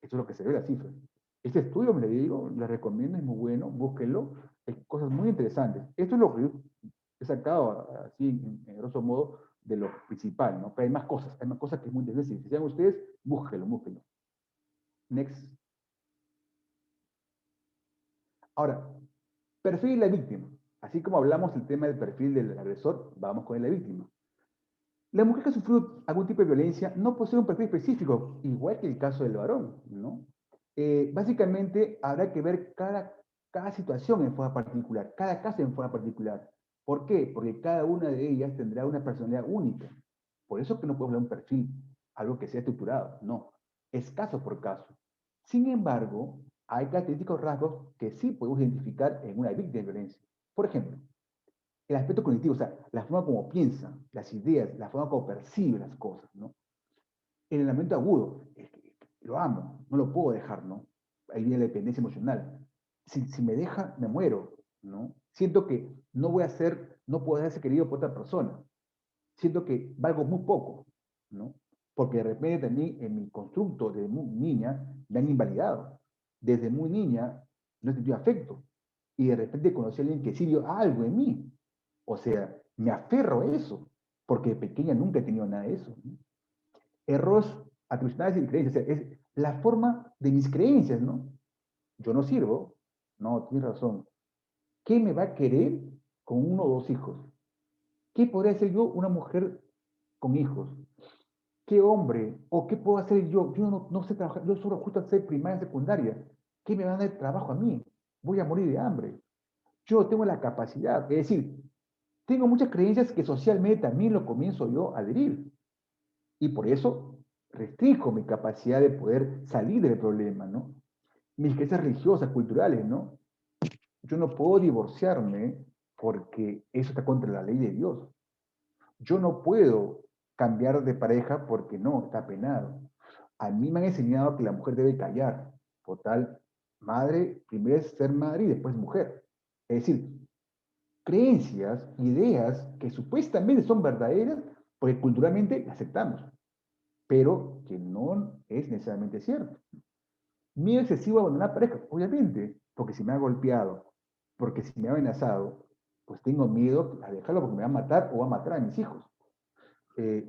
Eso es lo que se ve en las cifras. Este estudio, me le digo, les recomiendo, es muy bueno, búsquenlo, hay cosas muy interesantes. Esto es lo que yo he sacado, así, en grosso modo, de lo principal, ¿no? Pero hay más cosas que es muy interesante. Si sean ustedes, búsquenlo, búsquenlo. Next. Ahora, perfil de la víctima. Así como hablamos del tema del perfil del agresor, vamos con la víctima. La mujer que sufrió algún tipo de violencia no posee un perfil específico, igual que el caso del varón, ¿no? Básicamente habrá que ver cada situación en forma particular, cada caso en forma particular. ¿Por qué? Porque cada una de ellas tendrá una personalidad única. Por eso que no podemos hablar de un perfil, algo que sea estructurado, no. Es caso por caso. Sin embargo, hay característicos rasgos que sí podemos identificar en una víctima de violencia. Por ejemplo, el aspecto cognitivo, o sea, la forma como piensa, las ideas, la forma como percibe las cosas, ¿no? En el lamento agudo, es que lo amo, no lo puedo dejar, ¿no? Ahí viene la dependencia emocional. Si me deja, me muero, ¿no? Siento que no puedo ser querido por otra persona. Siento que valgo muy poco, ¿no? Porque de repente también en mi constructo de muy niña me han invalidado. Desde muy niña no he sentido afecto. Y de repente conocí a alguien que sí vio algo en mí. O sea, me aferro a eso, porque de pequeña nunca he tenido nada de eso, ¿no? Errores atribucionales y creencias, o sea, es la forma de mis creencias, ¿no? Yo no sirvo, no, tienes razón. ¿Qué me va a querer con uno o dos hijos? ¿Qué podría ser yo una mujer con hijos? ¿Qué hombre? ¿O qué puedo hacer yo? Yo no sé trabajar, yo solo justo hacer primaria, secundaria. ¿Qué me va a dar de trabajo a mí? Voy a morir de hambre. Yo tengo la capacidad, es decir, tengo muchas creencias que socialmente también lo comienzo yo a adherir. Y por eso restringo mi capacidad de poder salir del problema, ¿no? Mis creencias religiosas, culturales, ¿no? Yo no puedo divorciarme porque eso está contra la ley de Dios. Yo no puedo cambiar de pareja porque no, está penado. A mí me han enseñado que la mujer debe callar. Por tal, madre, primero es ser madre y después mujer. Es decir, creencias, ideas que supuestamente son verdaderas porque culturalmente las aceptamos, pero que no es necesariamente cierto. Miedo excesivo a abandonar pareja, obviamente, porque si me ha golpeado, porque si me ha amenazado, pues tengo miedo a dejarlo porque me va a matar o va a matar a mis hijos.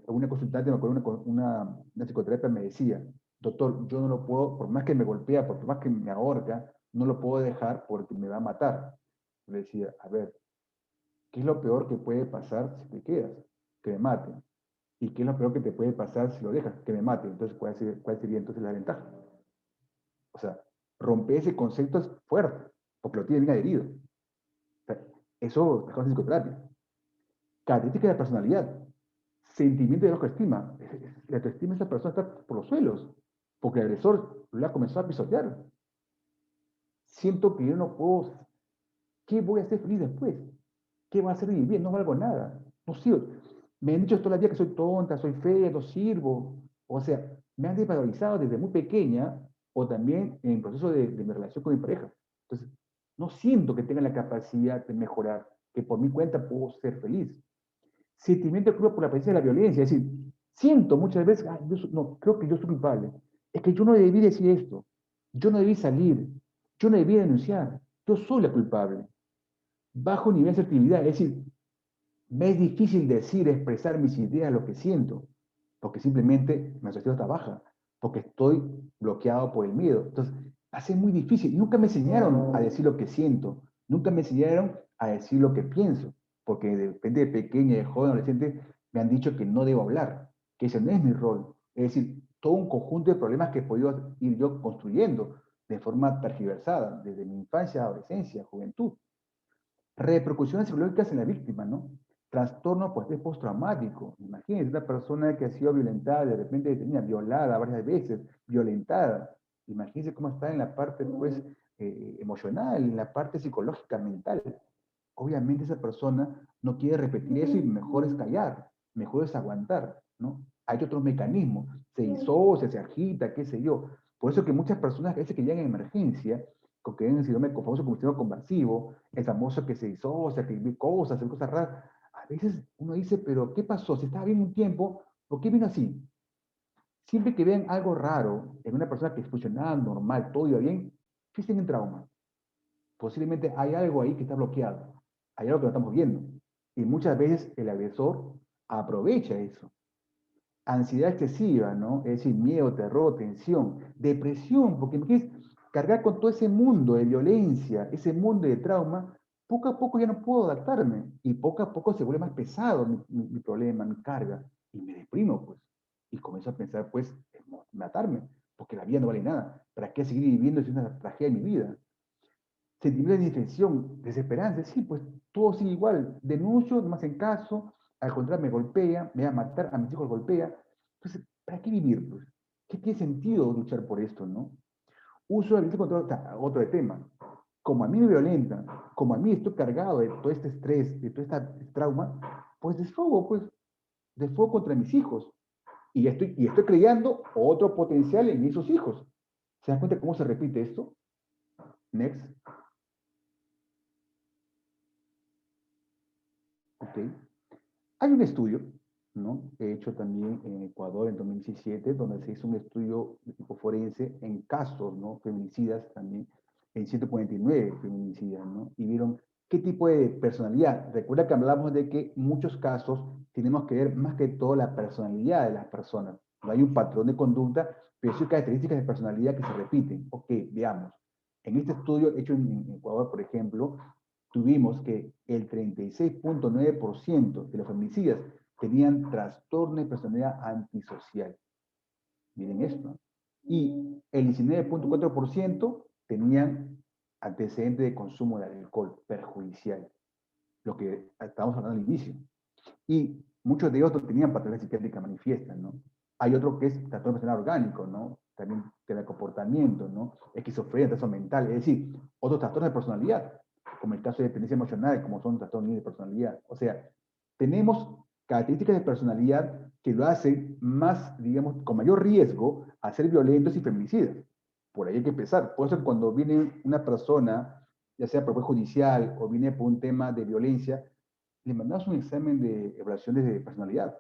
Una consultante, me acuerdo, una psicoterapeuta me decía, doctor, yo no lo puedo, por más que me golpea, por más que me ahorca, no lo puedo dejar porque me va a matar. Le decía, a ver, ¿qué es lo peor que puede pasar si te quedas? Que me maten. ¿Y qué es lo peor que te puede pasar si lo dejas? Que me maten. Entonces, ¿cuál sería entonces la ventaja? O sea, romper ese concepto es fuerte, porque lo tiene bien adherido. O sea, eso es en psicoterapia. Característica de la personalidad, sentimiento de autoestima. La autoestima de esa persona está por los suelos, porque el agresor lo ha comenzado a pisotear. Siento que yo no puedo. ¿Qué voy a hacer feliz después? ¿Qué va a hacer vivir? No valgo nada. No sirvo. Me han dicho toda la vida que soy tonta, soy fea, no sirvo. O sea, me han desvalorizado desde muy pequeña o también en el proceso de mi relación con mi pareja. Entonces, no siento que tenga la capacidad de mejorar, que por mi cuenta puedo ser feliz. Sentimiento de culpa por la presencia de la violencia, es decir, siento muchas veces, no, creo que yo soy culpable. Es que yo no debí decir esto, yo no debí salir, yo no debí denunciar, yo soy la culpable. Bajo nivel de asertividad, es decir, me es difícil decir, expresar mis ideas, lo que siento, porque simplemente mi asociación está baja, porque estoy bloqueado por el miedo. Entonces, hace muy difícil. Nunca me enseñaron a decir lo que siento, nunca me enseñaron a decir lo que pienso, porque de pequeña, de joven, adolescente, me han dicho que no debo hablar, que ese no es mi rol. Es decir, todo un conjunto de problemas que he podido ir yo construyendo de forma tergiversada, desde mi infancia, adolescencia, juventud. Repercusiones psicológicas en la víctima, ¿no? Trastorno por estrés postraumático. Imagínense una persona que ha sido violentada, de repente detenida, violada varias veces, violentada. Imagínense cómo está en la parte, pues, emocional, en la parte psicológica, mental. Obviamente esa persona no quiere repetir eso y mejor es callar, mejor es aguantar, ¿no? Hay otros mecanismos, se disocia, se agita, qué sé yo. Por eso que muchas personas a veces que llegan en emergencia, con que ven el síndrome famoso como síndrome conversivo, el famoso que se disocia, que ve cosas, hace cosas raras, a veces uno dice, pero ¿qué pasó? Si estaba bien un tiempo, ¿por qué vino así? Siempre que vean algo raro en una persona que funcionaba normal, todo iba bien, fíjense en trauma. Posiblemente hay algo ahí que está bloqueado, hay algo que no estamos viendo. Y muchas veces el agresor aprovecha eso. Ansiedad excesiva, ¿no? Es decir, miedo, terror, tensión, depresión, porque me quieres cargar con todo ese mundo de violencia, ese mundo de trauma, poco a poco ya no puedo adaptarme y poco a poco se vuelve más pesado mi problema, mi carga y me deprimo, pues. Y comienzo a pensar, pues, en matarme, porque la vida no vale nada. ¿Para qué seguir viviendo si es una tragedia en mi vida? Sentimientos de indefensión, desesperanza, sí, pues todo sigue igual. Denuncio, no me hacen caso, al contrario me golpea, me va a matar, a mis hijos golpea. Entonces, ¿para qué vivir? Pues? ¿Qué tiene sentido luchar por esto, no? Uso la violencia contra otro tema. Como a mí me violentan, como a mí estoy cargado de todo este estrés, de todo este trauma, pues desfogo contra mis hijos. Y estoy creando otro potencial en esos hijos. ¿Se dan cuenta cómo se repite esto? Next. Ok. Hay un estudio, ¿no? Hecho también en Ecuador en 2017, donde se hizo un estudio de tipo forense en casos, ¿no? Feminicidas también, en 149 feminicidas, ¿no? Y vieron qué tipo de personalidad. Recuerda que hablamos de que en muchos casos tenemos que ver más que todo la personalidad de las personas. No hay un patrón de conducta, pero sí hay características de personalidad que se repiten. Ok, veamos. En este estudio hecho en Ecuador, por ejemplo, tuvimos que el 36.9% de los feminicidas tenían trastorno de personalidad antisocial. Miren esto. Y el 19.4% tenían antecedentes de consumo de alcohol perjudicial, lo que estábamos hablando al inicio. Y muchos de ellos no tenían patología psiquiátrica manifiesta, ¿no? Hay otro que es trastorno personal orgánico, ¿no? También tiene comportamiento, ¿no? Esquizofrenia, trastorno mental, es decir, otros trastornos de personalidad, como el caso de dependencia emocional, como son trastornos de personalidad. O sea, tenemos características de personalidad que lo hacen más, digamos, con mayor riesgo a ser violentos y feminicidas. Por ahí hay que empezar. Por eso cuando viene una persona, ya sea por juez judicial o viene por un tema de violencia, le mandamos un examen de evaluaciones de personalidad.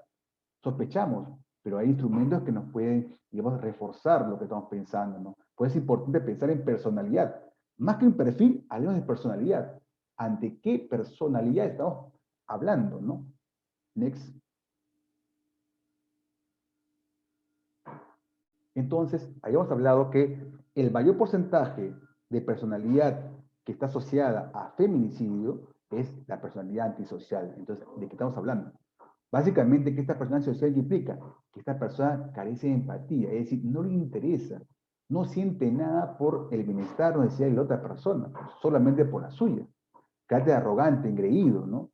Sospechamos, pero hay instrumentos que nos pueden, digamos, reforzar lo que estamos pensando, ¿no? Pues es importante pensar en personalidad. Más que un perfil, hablemos de personalidad. ¿Ante qué personalidad estamos hablando, no? Next. Entonces, habíamos hablado que el mayor porcentaje de personalidad que está asociada a feminicidio es la personalidad antisocial. Entonces, ¿de qué estamos hablando? Básicamente, ¿qué esta personalidad social implica? Que esta persona carece de empatía, es decir, no le interesa, no siente nada por el bienestar o necesidad de la otra persona, solamente por la suya. Carácter arrogante, engreído, ¿no?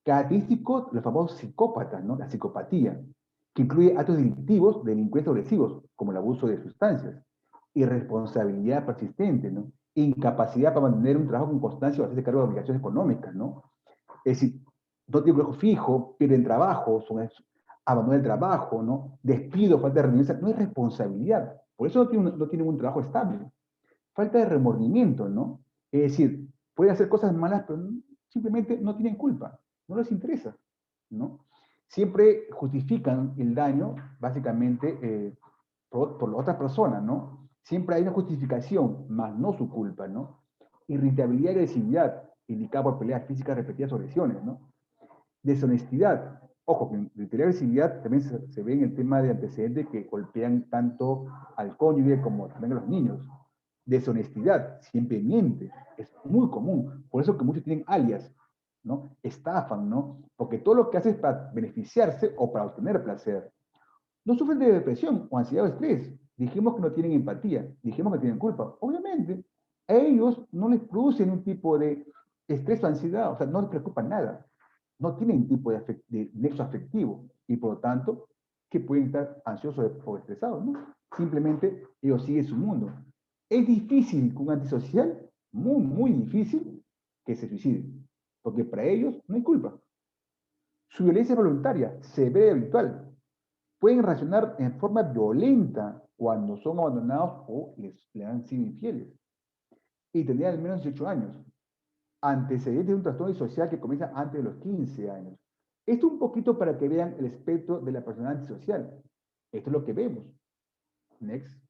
Característico, los famosos psicópatas, ¿no? La psicopatía, que incluye actos delictivos, delincuentes agresivos, como el abuso de sustancias, irresponsabilidad persistente, ¿no? Incapacidad para mantener un trabajo con constancia o hacerse cargo de obligaciones económicas, ¿no? Es decir, no tienen un trabajo fijo, pierden trabajo, abandonan el trabajo, ¿no? Despido, falta de rendición, no hay responsabilidad. Por eso no tienen un trabajo estable. Falta de remordimiento, ¿no? Es decir, pueden hacer cosas malas, pero simplemente no tienen culpa, no les interesa, ¿no? Siempre justifican el daño, básicamente, por la otra persona, ¿no? Siempre hay una justificación, más no su culpa, ¿no? Irritabilidad y agresividad, indicada por peleas físicas repetidas o agresiones, ¿no? Deshonestidad. Ojo, que en irritabilidad y agresividad también se ve en el tema de antecedentes que golpean tanto al cónyuge como también a los niños. Deshonestidad, siempre miente, es muy común. Por eso que muchos tienen alias, ¿no? Estafan, ¿no? Porque todo lo que hace es para beneficiarse o para obtener placer. No sufren de depresión o ansiedad o estrés. Dijimos que no tienen empatía, dijimos que tienen culpa. Obviamente, a ellos no les producen un tipo de estrés o ansiedad, o sea, no les preocupa nada. No tienen un tipo de nexo afectivo y por lo tanto, que pueden estar ansiosos o estresados, ¿no? Simplemente ellos siguen su mundo. Es difícil que un antisocial, muy, muy difícil, que se suicide, porque para ellos no hay culpa. Su violencia es voluntaria, se ve habitual. Pueden reaccionar en forma violenta cuando son abandonados o le han sido infieles. Y tendrían al menos 18 años. Antecedentes de un trastorno disocial que comienza antes de los 15 años. Esto un poquito para que vean el espectro de la persona antisocial. Esto es lo que vemos. Next.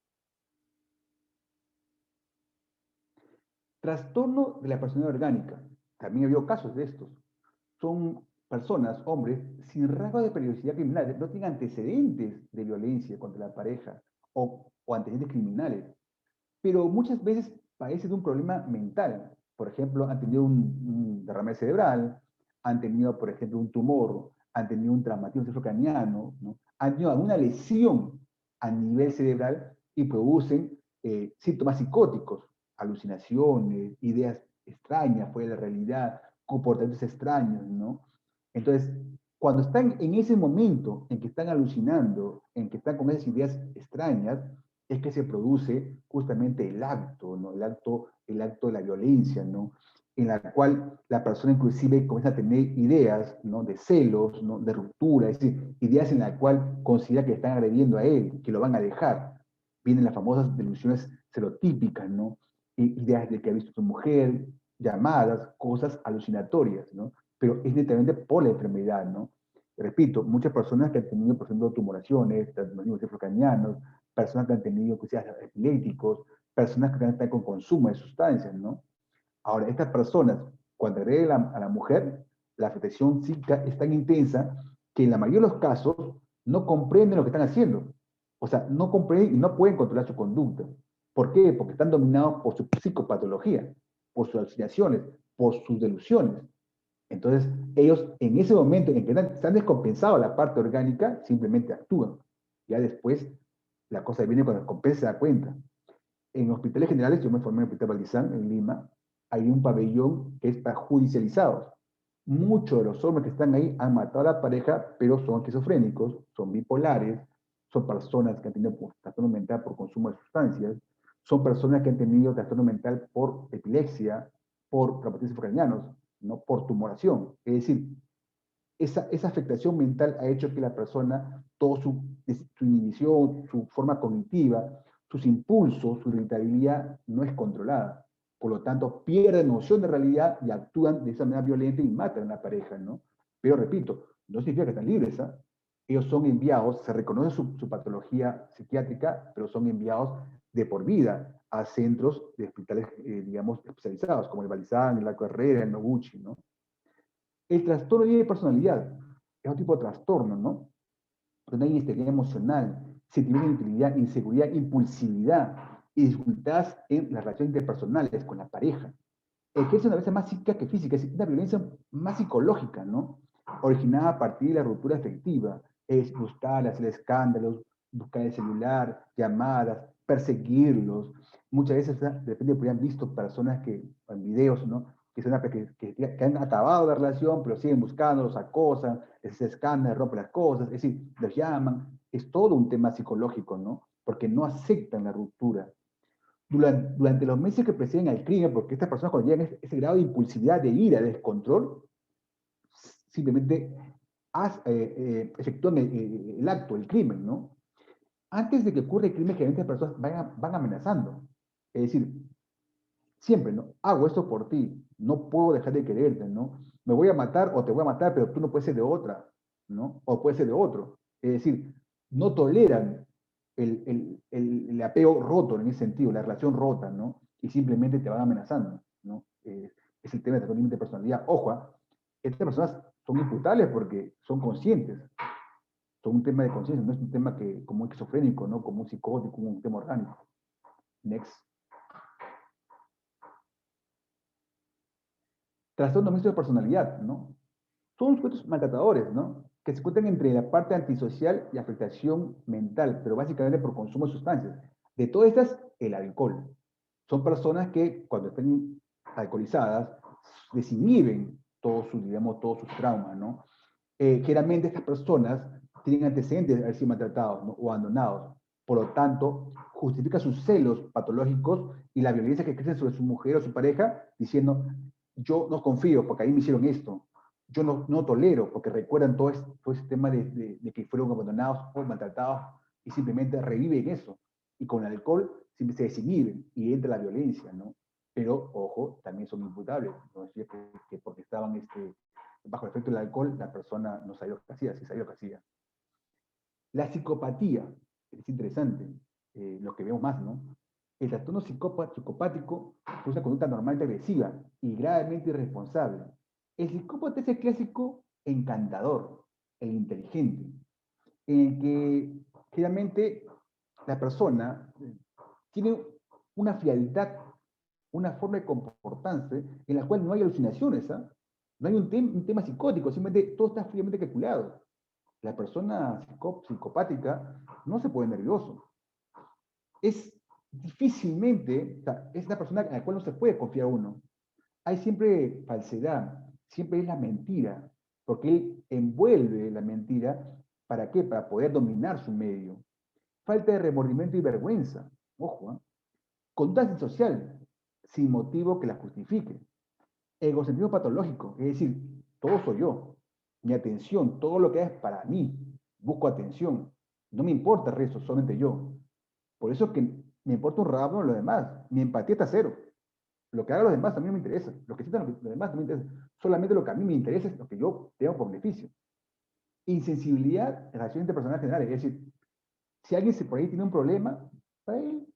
Trastorno de la personalidad orgánica. También ha habido casos de estos. Son personas, hombres, sin rasgos de periodicidad criminal, no tienen antecedentes de violencia contra la pareja o antecedentes criminales, pero muchas veces padecen de un problema mental. Por ejemplo, han tenido un derrame cerebral, han tenido, por ejemplo, un tumor, han tenido un traumatismo cerebrocraniano, ¿no? Han tenido alguna lesión a nivel cerebral y producen síntomas psicóticos, alucinaciones, ideas extrañas fuera de la realidad, comportamientos extraños, ¿no? Entonces, cuando están en ese momento en que están alucinando, en que están con esas ideas extrañas, es que se produce justamente el acto, ¿no? El acto de la violencia, ¿no? En la cual la persona inclusive comienza a tener ideas, ¿no? De celos, ¿no? De ruptura, es decir, ideas en la cual considera que están agrediendo a él, que lo van a dejar. Vienen las famosas delusiones serotípicas, ¿no? Ideas de que ha visto a su mujer, llamadas, cosas alucinatorias, ¿no? Pero es netamente por la enfermedad, ¿no? Repito, muchas personas que han tenido, por ejemplo, tumoraciones, traumatismos cerebrocranianos, personas que han tenido crisis epilépticos, personas que están con consumo de sustancias, ¿no? Ahora, estas personas, cuando agreden a la mujer, la afectación psíquica es tan intensa que en la mayoría de los casos no comprenden lo que están haciendo. O sea, no comprenden y no pueden controlar su conducta. ¿Por qué? Porque están dominados por su psicopatología, por sus alucinaciones, por sus delusiones. Entonces, ellos en ese momento en que se han descompensado la parte orgánica, simplemente actúan. Ya después, la cosa viene cuando el compensa se da cuenta. En hospitales generales, yo me formé en el Hospital Balizán, en Lima, hay un pabellón que es para judicializados. Muchos de los hombres que están ahí han matado a la pareja, pero son esquizofrénicos, son bipolares, son personas que han tenido trastorno mental por consumo de sustancias, son personas que han tenido trastorno mental por epilepsia, por traumatismos cranianos, ¿no? Por tumoración. Es decir, esa afectación mental ha hecho que la persona, toda su inhibición, su forma cognitiva, sus impulsos, su irritabilidad no es controlada. Por lo tanto, pierden noción de realidad y actúan de esa manera violenta y matan a la pareja, ¿no? Pero repito, no significa que están libres, ¿eh? Ellos son enviados, se reconoce su patología psiquiátrica, pero son enviados de por vida a centros de hospitales, digamos, especializados, como el Balizán, el La Carrera, el Noguchi, ¿no? El trastorno de personalidad es un tipo de trastorno, ¿no? Donde hay inestabilidad emocional, sentimiento de inutilidad, inseguridad, impulsividad y dificultades en las relaciones interpersonales con la pareja. Que es una violencia más psíquica que física, es una violencia más psicológica, ¿no? Originada a partir de la ruptura afectiva, es buscar, hacer escándalos, buscar el celular, llamadas, perseguirlos. Muchas veces, de repente, habrían visto personas que, en videos, ¿no? Que han acabado la relación, pero siguen buscando, los acosan, les escándalos, rompen las cosas, es decir, los llaman. Es todo un tema psicológico, ¿no? Porque no aceptan la ruptura. Durante los meses que preceden al crimen, porque estas personas cuando llegan a ese grado de impulsividad, de ira, de descontrol, simplemente efectúan el acto, el crimen, ¿no? Antes de que ocurra el crimen, generalmente las personas van amenazando. Es decir, siempre, ¿no? Hago esto por ti, no puedo dejar de quererte, ¿no? Me voy a matar o te voy a matar, pero tú no puedes ser de otra, ¿no? O puedes ser de otro. Es decir, no toleran el apego roto en ese sentido, la relación rota, ¿no? Y simplemente te van amenazando, ¿no? Es el tema de trastorno de personalidad. Ojo, estas personas son imputables porque son conscientes, son un tema de conciencia, no es un tema que, como un esquizofrénico, ¿no? Como un psicótico, como un tema orgánico. Next. Trastorno mixto de personalidad, ¿no? Son sujetos maltratadores, ¿no? que se encuentran entre la parte antisocial y afectación mental, pero básicamente por consumo de sustancias. De todas estas, el alcohol. Son personas que cuando están alcoholizadas desinhiben todos sus, digamos, todos sus traumas, ¿no? Generalmente estas personas tienen antecedentes de haber sido maltratados, ¿no? O abandonados. Por lo tanto, justifica sus celos patológicos y la violencia que ejercen sobre su mujer o su pareja, diciendo, yo no confío porque ahí me hicieron esto, yo no tolero porque recuerdan todo ese tema de que fueron abandonados o maltratados y simplemente reviven eso. Y con el alcohol siempre se desinhiben y entra la violencia, ¿no? Pero, ojo, también son imputables. No es cierto que porque estaban bajo el efecto del alcohol, la persona no sabía lo que hacía, sí sabía lo que hacía. La psicopatía, es interesante, lo que vemos más, ¿no? El trastorno psicopático es una conducta normalmente agresiva y gravemente irresponsable. El psicópata es el clásico encantador, el inteligente, en el que generalmente la persona tiene una frialdad, una forma de comportarse en la cual no hay alucinaciones, ¿ah? No hay un tema psicótico, simplemente todo está fríamente calculado. La persona psicopática no se pone nervioso. Es difícilmente, o sea, es una persona a la cual no se puede confiar uno. Hay siempre falsedad, siempre es la mentira, porque él envuelve la mentira, ¿para qué? Para poder dominar su medio. Falta de remordimiento y vergüenza, ojo, ¿eh? Conducta antisocial, sin motivo que la justifique. Egocentrismo patológico, es decir, todo soy yo. Mi atención, todo lo que es para mí. Busco atención. No me importa el resto, solamente yo. Por eso es que me importa un rábano lo demás. Mi empatía está cero. Lo que hagan los demás también no me interesa. Lo que sientan los demás no me interesa. Solamente lo que a mí me interesa es lo que yo tengo por beneficio. Insensibilidad en relaciones interpersonales generales. Es decir, si alguien por ahí tiene un problema, para él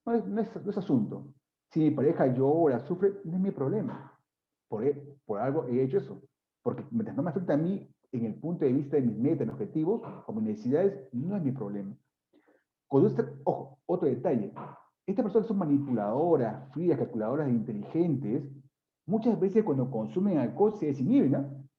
no es asunto. Si mi pareja llora, sufre, no es mi problema. Por algo he hecho eso. Porque mientras no me afecta a mí en el punto de vista de mis metas, mis objetivos o mis necesidades, no es mi problema. Ojo, otro detalle. Estas personas son manipuladoras, frías, calculadoras e inteligentes. Muchas veces cuando consumen alcohol se desinhiben, ¿no?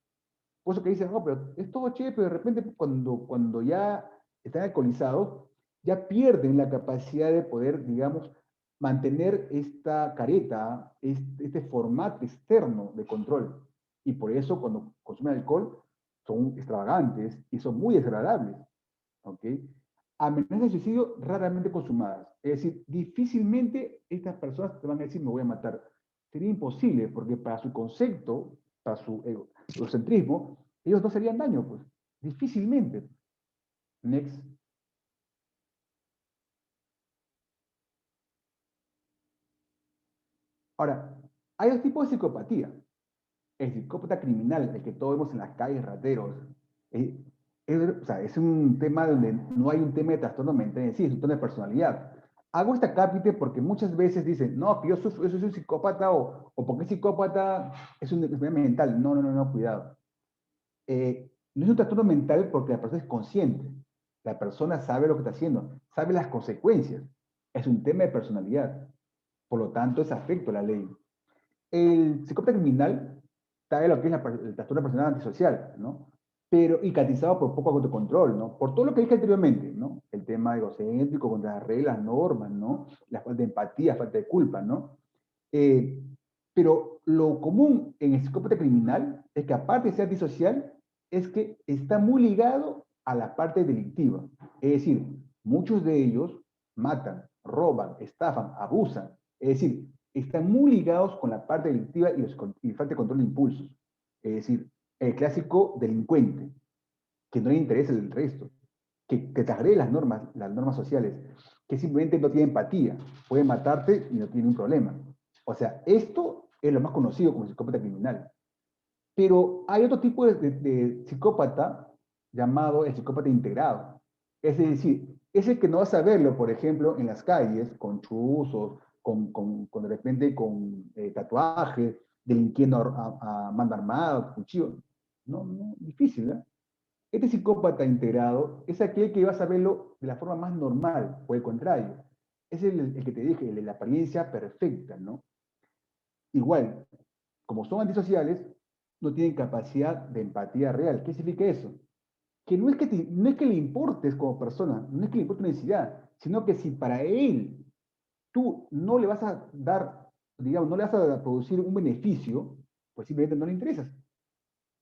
Por eso que dicen, no, pero es todo chévere, pero de repente cuando ya están alcoholizados, ya pierden la capacidad de poder, digamos, mantener esta careta, este formato externo de control. Y por eso cuando consumen alcohol son extravagantes y son muy desagradables. ¿Ok? Amenazas de suicidio raramente consumadas. Es decir, difícilmente estas personas te van a decir me voy a matar. Sería imposible porque para su concepto, para su egocentrismo, ellos no serían daño, pues. Difícilmente. Next. Ahora, hay dos tipos de psicopatía. El psicópata criminal, el que todos vemos en las calles, rateros. eh, o sea, es un tema donde no hay un tema de trastorno mental en sí, es un tema de personalidad. Hago esta cápite porque muchas veces dicen, no, que yo soy un psicópata o porque es psicópata es un enfermedad mental. No, no, no, no, cuidado. No es un trastorno mental porque la persona es consciente. La persona sabe lo que está haciendo, sabe las consecuencias. Es un tema de personalidad. Por lo tanto, es afecto a la ley. El psicópata criminal sabe lo que es el trastorno personal antisocial, ¿no? Pero, y catizado por poco autocontrol, ¿no? Por todo lo que dije anteriormente, ¿no? El tema egocéntrico, contra las reglas, normas, ¿no? La falta de empatía, falta de culpa, ¿no? Eh, pero lo común en el psicópata criminal es que aparte de ser antisocial, es que está muy ligado a la parte delictiva. Es decir, muchos de ellos matan, roban, estafan, abusan. Es decir, están muy ligados con la parte delictiva y falta de control de impulsos. Es decir, el clásico delincuente, que no le interesa el resto, que transgrede las normas sociales, que simplemente no tiene empatía, puede matarte y no tiene un problema. O sea, esto es lo más conocido como psicópata criminal. Pero hay otro tipo de psicópata llamado el psicópata integrado. Es decir, es el que no vas a verlo, por ejemplo, en las calles, con chuzos, de repente con tatuajes, delinquiendo a mano armada, cuchillo. No, no, difícil, ¿eh? Este psicópata integrado es aquel que vas a verlo de la forma más normal, o el contrario. Es el que te dije, el de la apariencia perfecta, ¿no? Igual, como son antisociales, no tienen capacidad de empatía real. ¿Qué significa eso? que no es que le importes como persona, no es que le importe una necesidad, sino que si para él tú no le vas a dar, digamos, no le vas a producir un beneficio, pues simplemente no le interesas.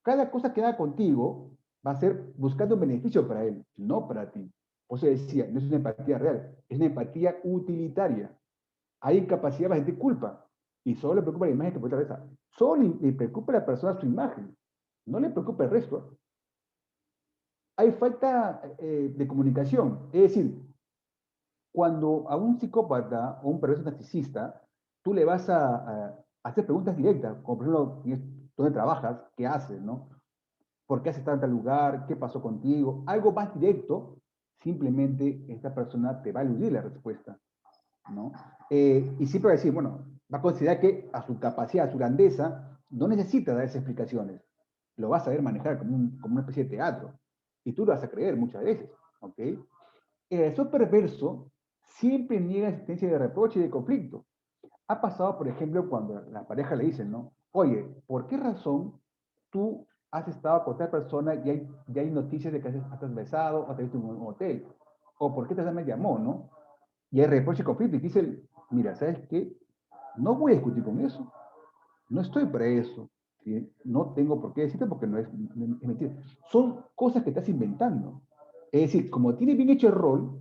Cada cosa que haga contigo va a ser buscando un beneficio para él, no para ti. Por eso decía, no es una empatía real, es una empatía utilitaria. Hay incapacidad para sentir culpa y solo le preocupa la imagen que puede atravesar. Solo le preocupa a la persona su imagen, no le preocupa el resto. Hay falta de comunicación, es decir, cuando a un psicópata o un perverso narcisista, tú le vas a hacer preguntas directas, como por ejemplo, ¿dónde trabajas? ¿Qué haces? ¿No? ¿Por qué has estado en tal lugar? ¿Qué pasó contigo? Algo más directo, simplemente esta persona te va a eludir la respuesta, ¿no? Y siempre va a decir, bueno, va a considerar que a su capacidad, a su grandeza, no necesita dar esas explicaciones. Lo vas a saber manejar como una especie de teatro. Y tú lo vas a creer muchas veces, ¿ok? Eso perverso siempre niega existencia de reproche y de conflicto. Ha pasado, por ejemplo, cuando la pareja le dicen, ¿no? Oye, ¿por qué razón tú has estado con otra persona y hay noticias de que has besado o te has visto en un hotel? ¿O por qué esta persona me llamó, no? Y hay reproche y conflicto y dice, mira, ¿sabes qué? No voy a discutir con eso. No estoy para eso. ¿Sí? No tengo por qué decirte porque no es mentira. Son cosas que estás inventando. Es decir, como tiene bien hecho el rol,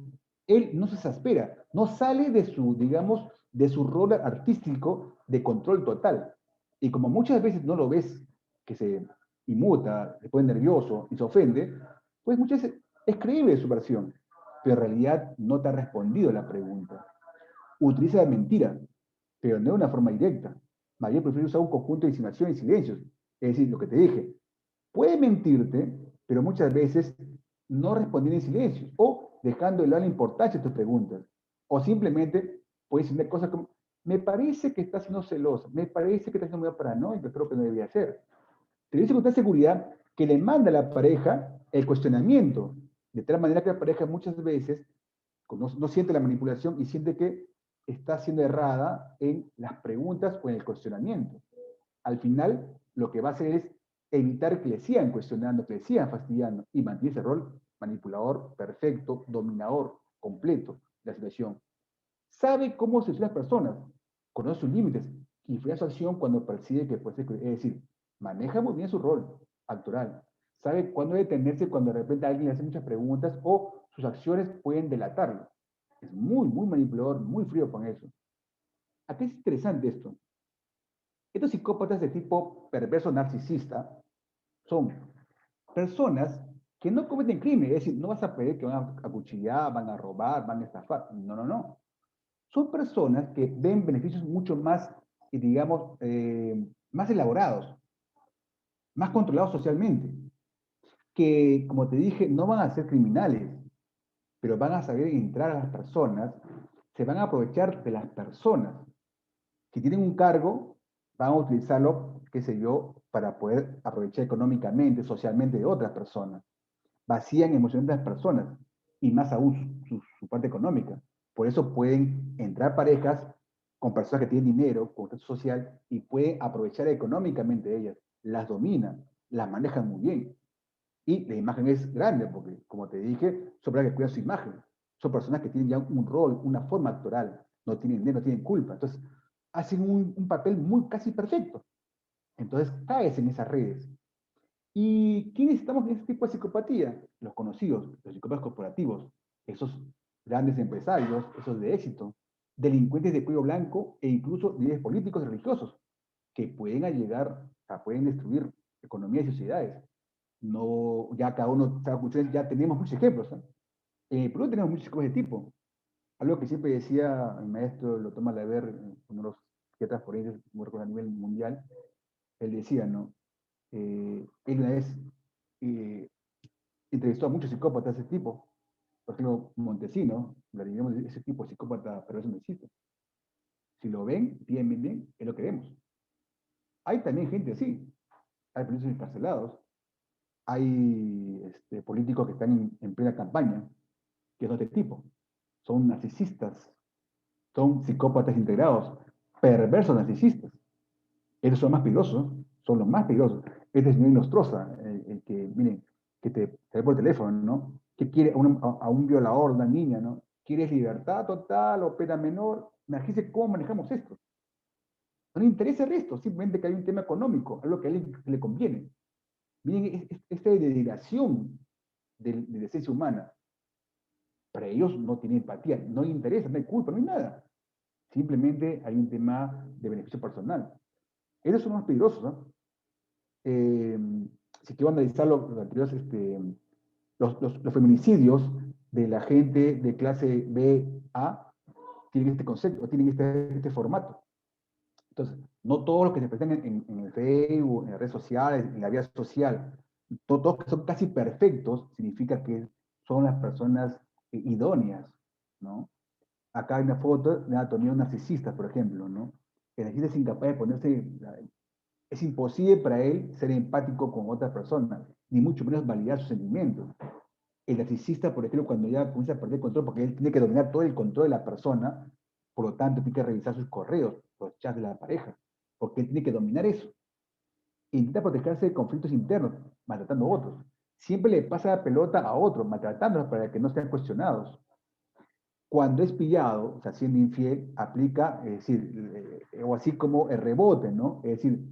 él no se exaspera, no sale de su, digamos, de su rol artístico de control total. Y como muchas veces no lo ves que se inmuta, se pone nervioso y se ofende, pues muchas veces es creíble su versión, pero en realidad no te ha respondido la pregunta. Utiliza la mentira, pero no de una forma directa. María prefiere usar un conjunto de insinuaciones y silencios. Es decir, lo que te dije, puede mentirte, pero muchas veces no respondiendo en silencio o dejando de lado la importancia de tus preguntas. O simplemente puedes decir cosas como, me parece que estás siendo celosa, me parece que estás siendo muy paranoico, creo que no debería ser. Te dice con tanta seguridad que le manda a la pareja el cuestionamiento, de tal manera que la pareja muchas veces no siente la manipulación y siente que está siendo errada en las preguntas o en el cuestionamiento. Al final, lo que va a hacer es evitar que le sigan cuestionando, que le sigan fastidiando y mantiene ese rol manipulador, perfecto, dominador, completo de la situación. Sabe cómo seducir a las personas, conoce sus límites y frena su acción cuando percibe que puede ser, es decir, maneja muy bien su rol actoral. Sabe cuándo detenerse cuando de repente alguien le hace muchas preguntas o sus acciones pueden delatarlo. Es muy, muy manipulador, muy frío con eso. Aquí es interesante esto. Estos psicópatas de tipo perverso narcisista son personas que no cometen crimen, es decir, no vas a pedir que van a acuchillar, van a robar, van a estafar. No, no, no. Son personas que ven beneficios mucho más, digamos, más elaborados, más controlados socialmente, que, como te dije, no van a ser criminales, pero van a saber entrar a las personas, se van a aprovechar de las personas. Si tienen un cargo, van a utilizarlo, qué sé yo, para poder aprovechar económicamente, socialmente de otras personas. Vacían emocionalmente a las personas y más aún su parte económica. Por eso pueden entrar parejas con personas que tienen dinero, con estatus social, y pueden aprovechar económicamente de ellas. Las dominan, las manejan muy bien. Y la imagen es grande, porque, como te dije, son personas que cuidan su imagen. Son personas que tienen ya un rol, una forma actoral. No tienen dinero, no tienen culpa. Entonces, hacen un papel muy casi perfecto. Entonces, caes en esas redes. ¿Y quiénes estamos en este tipo de psicopatía? Los conocidos, los psicópatas corporativos, esos grandes empresarios, esos de éxito, delincuentes de cuello blanco e incluso líderes políticos y religiosos, que pueden llegar, pueden destruir economías y sociedades. No, ya cada uno, ya tenemos muchos ejemplos. ¿Eh? Pero no tenemos muchos ejemplos de tipo. Algo que siempre decía el maestro, lo toma a ver, uno de los psiquiatras forenses a nivel mundial, él decía, ¿no? Él una vez eh, entrevistó a muchos psicópatas de ese tipo. Por ejemplo, Montesino, ese tipo de psicópata, pero eso no existe. Si lo ven, bien, bien, bien, es lo que vemos. Hay también gente así. Hay políticos encarcelados. Hay políticos que están en plena campaña, que son de este tipo. Son narcisistas. Son psicópatas integrados. Perversos narcisistas. Esos son más peligrosos. Son los más peligrosos. Este señor Nostroza, el que, miren, que te ve por teléfono, ¿no? Que quiere a un violador, una niña, ¿no? ¿Quieres libertad total o pena menor? Imagínense cómo manejamos esto. No le interesa el resto, simplemente que hay un tema económico, algo que a él le conviene. Miren, esta dedicación de la esencia humana. Para ellos no tiene empatía, no le interesa, no hay culpa, no hay nada. Simplemente hay un tema de beneficio personal. Esos son más peligrosos, ¿no? Si quiero analizar los anteriores, los feminicidios de la gente de clase B, A, tienen este concepto, tienen este formato. Entonces, no todos los que se presentan en el Facebook, en las redes sociales, en la vida social, todos que son casi perfectos, significa que son las personas idóneas, ¿no? Acá hay una foto de anatomía narcisista, por ejemplo, ¿no? El narcisista es incapaz de ponerse, es imposible para él ser empático con otras personas, ni mucho menos validar sus sentimientos. El narcisista, por ejemplo, cuando ya comienza a perder control, porque él tiene que dominar todo el control de la persona, por lo tanto tiene que revisar sus correos, los chats de la pareja, porque él tiene que dominar eso. Intenta protegerse de conflictos internos, maltratando a otros. Siempre le pasa la pelota a otros, maltratándolos para que no sean cuestionados. Cuando es pillado, o sea, siendo infiel, aplica, es decir, o así como el rebote, ¿no? Es decir,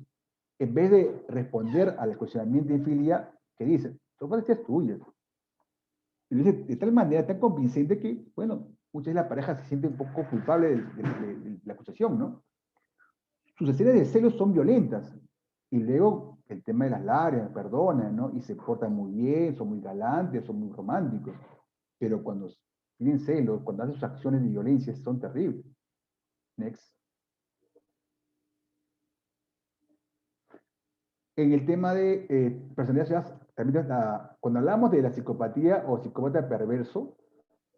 en vez de responder al cuestionamiento de infidelidad, ¿qué dice? Son fantasías tuyas. Y lo dice de tal manera, tan convincente que, bueno, muchas veces la pareja se siente un poco culpable de la acusación, ¿no? Sus escenas de celos son violentas. Y luego el tema de las lágrimas, perdonan, ¿no? Y se portan muy bien, son muy galantes, son muy románticos. Pero cuando tienen celos, cuando hacen sus acciones de violencia, son terribles. Next. En el tema de personalidades, también cuando hablamos de la psicopatía o psicópata perverso,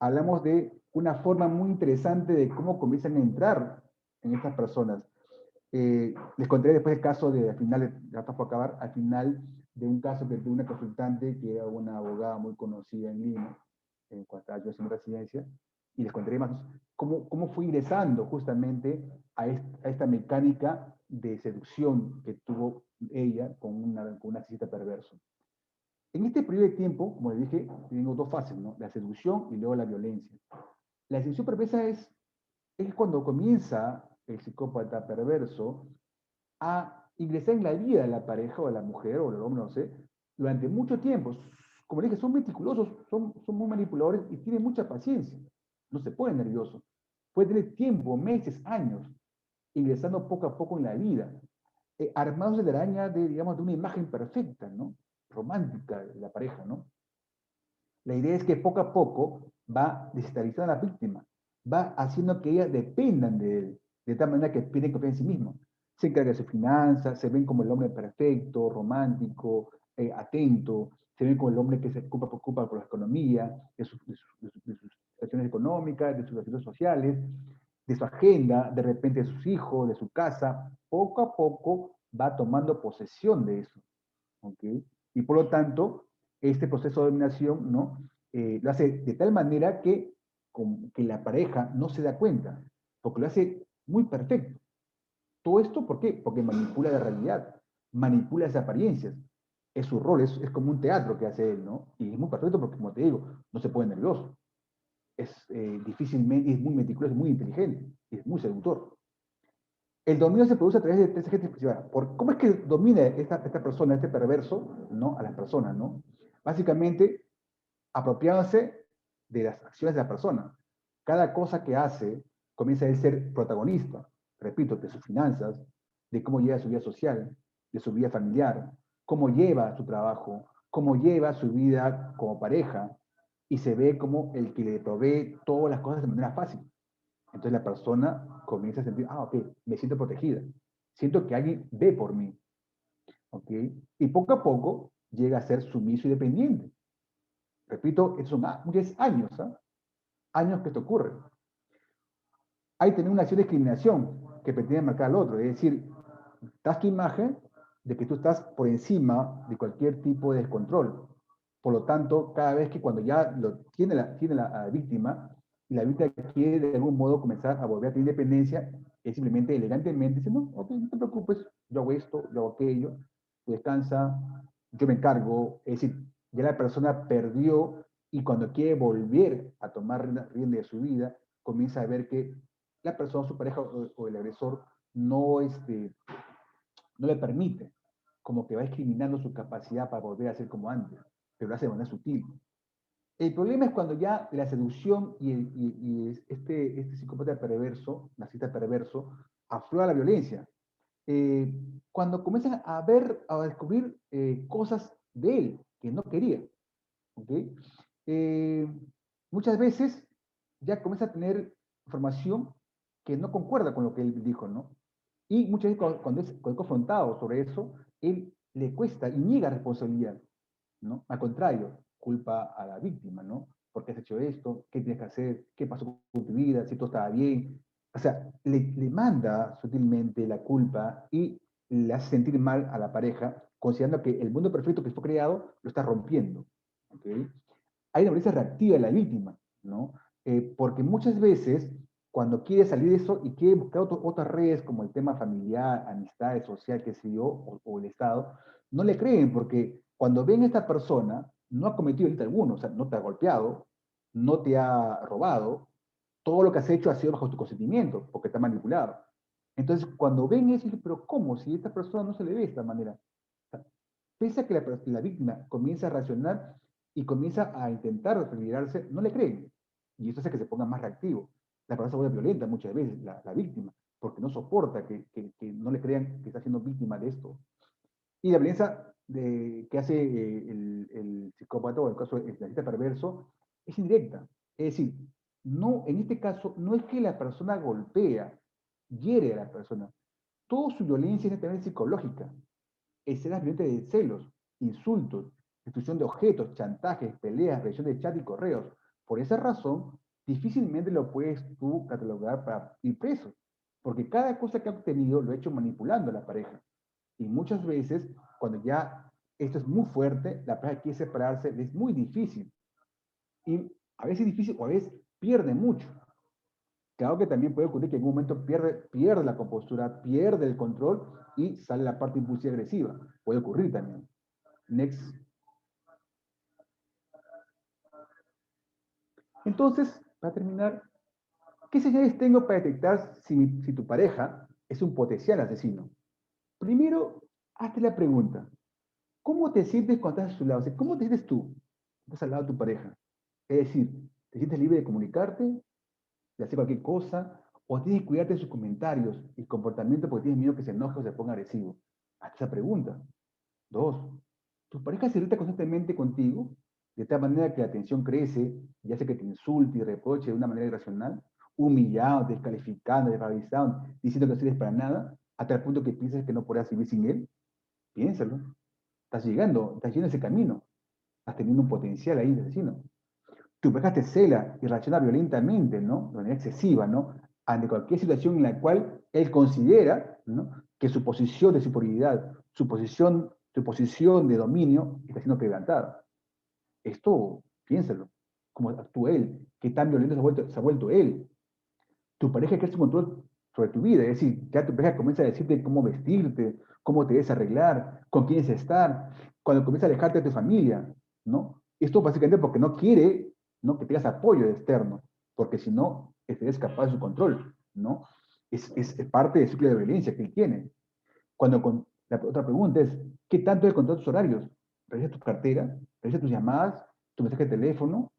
hablamos de una forma muy interesante de cómo comienzan a entrar en estas personas. Les contaré después el caso de, al final, ya está por acabar, al final de un caso que tuvo una consultante que era una abogada muy conocida en Lima, cuando estaba yo haciendo residencia, y les contaré más cómo fue ingresando justamente a esta mecánica de seducción que tuvo ella con con un narcisista perverso. En este periodo de tiempo, como les dije, tengo dos fases, ¿no? La seducción y luego la violencia. La seducción perversa es cuando comienza el psicópata perverso a ingresar en la vida de la pareja o de la mujer o del hombre, no sé, durante mucho tiempo. Como dije, son meticulosos, son muy manipuladores y tienen mucha paciencia. No se ponen nerviosos. Puede tener tiempo, meses, años, ingresando poco a poco en la vida, armados de la araña de, digamos, de una imagen perfecta, ¿no? Romántica de la pareja, ¿no? La idea es que poco a poco va desestabilizando a la víctima, va haciendo que ellas dependan de él, de tal manera que pierden confianza en sí mismos. Se encarga de sus finanzas, se ven como el hombre perfecto, romántico, atento, se ven como el hombre que se preocupa por la economía, de sus situaciones económicas, de sus situaciones sociales, de su agenda, de repente de sus hijos, de su casa. Poco a poco va tomando posesión de eso. ¿Okay? Y por lo tanto, este proceso de dominación, ¿no? Lo hace de tal manera que la pareja no se da cuenta, porque lo hace muy perfecto. ¿Todo esto por qué? Porque manipula la realidad, manipula las apariencias. Es su rol, es como un teatro que hace él, ¿no? Y es muy perfecto porque, como te digo, no se pone nervioso. Es difícilmente, es muy meticuloso, es muy inteligente, es muy seductor. El dominio se produce a través de tres agentes principales. ¿Cómo es que domina esta persona, este perverso, ¿no? A las personas, ¿no? Básicamente, apropiándose de las acciones de la persona. Cada cosa que hace comienza a ser protagonista, repito, de sus finanzas, de cómo lleva su vida social, de su vida familiar, cómo lleva su trabajo, cómo lleva su vida como pareja, y se ve como el que le provee todas las cosas de manera fácil. Entonces la persona comienza a sentir, ok, me siento protegida. Siento que alguien ve por mí. ¿Ok? Y poco a poco llega a ser sumiso y dependiente. Repito, esos son muchos años, ¿eh? Años que esto ocurre. Hay también una acción de discriminación que pretende marcar al otro. Es decir, das tu imagen de que tú estás por encima de cualquier tipo de descontrol. Por lo tanto, cada vez que cuando ya lo tiene la víctima, y la víctima quiere de algún modo comenzar a volver a tener independencia, es simplemente elegantemente dice, no, ok, no te preocupes, yo hago esto, yo hago aquello, tú descansa, yo me encargo, es decir, ya la persona perdió y cuando quiere volver a tomar rienda de su vida, comienza a ver que la persona, su pareja o el agresor no, no le permite, como que va discriminando su capacidad para volver a ser como antes, pero lo hace de manera sutil. El problema es cuando ya la seducción y este psicópata perverso, narcisista perverso, aflora la violencia. Cuando comienzan a ver, a descubrir cosas de él que no quería. ¿Okay? Eh, Muchas veces ya comienza a tener información que no concuerda con lo que él dijo, ¿no? Y muchas veces cuando es confrontado sobre eso, él le cuesta y niega responsabilidad, ¿no? Al contrario, culpa a la víctima, ¿no? ¿Por qué has hecho esto? ¿Qué tienes que hacer? ¿Qué pasó con tu vida? ¿Si todo estaba bien? O sea, le manda sutilmente la culpa y le hace sentir mal a la pareja, considerando que el mundo perfecto que fue creado lo está rompiendo. ¿Okay? Hay una violencia reactiva de la víctima, ¿no? Porque muchas veces, cuando quiere salir de eso y quiere buscar otras redes como el tema familiar, amistades, social, qué sé yo, o el Estado, no le creen porque cuando ven a esta persona, no ha cometido delito alguno, o sea, no te ha golpeado, no te ha robado, todo lo que has hecho ha sido bajo tu consentimiento, porque te ha manipulado. Entonces, cuando ven eso, dicen, pero ¿cómo? Si esta persona no se le ve de esta manera. O sea, pese a que la víctima comienza a reaccionar y comienza a intentar liberarse, no le creen. Y eso hace que se ponga más reactivo. La persona se vuelve violenta muchas veces, la víctima, porque no soporta que no le crean que está siendo víctima de esto. Y la violencia que hace el psicópata o el caso del narcisista perverso es indirecta. Es decir, no, en este caso no es que la persona golpea, hiere a la persona. Toda su violencia es netamente psicológica. Escenas violentas de celos, insultos, destrucción de objetos, chantajes, peleas, revisión de chat y correos. Por esa razón, difícilmente lo puedes tú catalogar para ir preso, porque cada cosa que ha obtenido lo ha hecho manipulando a la pareja. Y muchas veces, cuando ya esto es muy fuerte, la pareja quiere separarse, es muy difícil. Y a veces es difícil o a veces pierde mucho. Claro que también puede ocurrir que en un momento pierde la compostura, pierde el control y sale la parte impulsiva agresiva. Puede ocurrir también. Next. Entonces, para terminar, ¿qué señales tengo para detectar si tu pareja es un potencial asesino? Primero, hazte la pregunta. ¿Cómo te sientes cuando estás a su lado? O sea, ¿cómo te sientes tú? Estás al lado de tu pareja. Es decir, ¿te sientes libre de comunicarte, de hacer cualquier cosa? ¿O tienes que cuidarte de sus comentarios y comportamiento porque tienes miedo que se enoje o se ponga agresivo? Hazte esa pregunta. Dos, ¿tu pareja se irrita constantemente contigo? De tal manera que la tensión crece y hace que te insulte y reproche de una manera irracional, humillado, descalificando, desvalorizando, diciendo que no sirves para nada, hasta el punto que piensas que no podrás vivir sin él. Piénsalo. Estás yendo ese camino. Estás teniendo un potencial ahí de asesino. Tu pareja te cela y reacciona violentamente, ¿no? De manera excesiva, ¿no? Ante cualquier situación en la cual él considera, ¿no? Que su posición de superioridad, su posición de dominio está siendo quebrantada. Esto, piénsalo, cómo actúa él, qué tan violento se ha vuelto él. Tu pareja ejerce un control sobre tu vida, es decir, ya tu pareja comienza a decirte cómo vestirte, cómo te debes arreglar, con quiénes estar, cuando comienza a alejarte de tu familia, ¿no? Esto básicamente porque no quiere, ¿no? Que tengas apoyo externo, porque si no, estarías escapar de su control, ¿no? Es parte del ciclo de violencia que él tiene. La otra pregunta es, ¿qué tanto es control tus horarios? ¿Revisa tu cartera? ¿Revisa tus llamadas? ¿Tu mensaje de teléfono?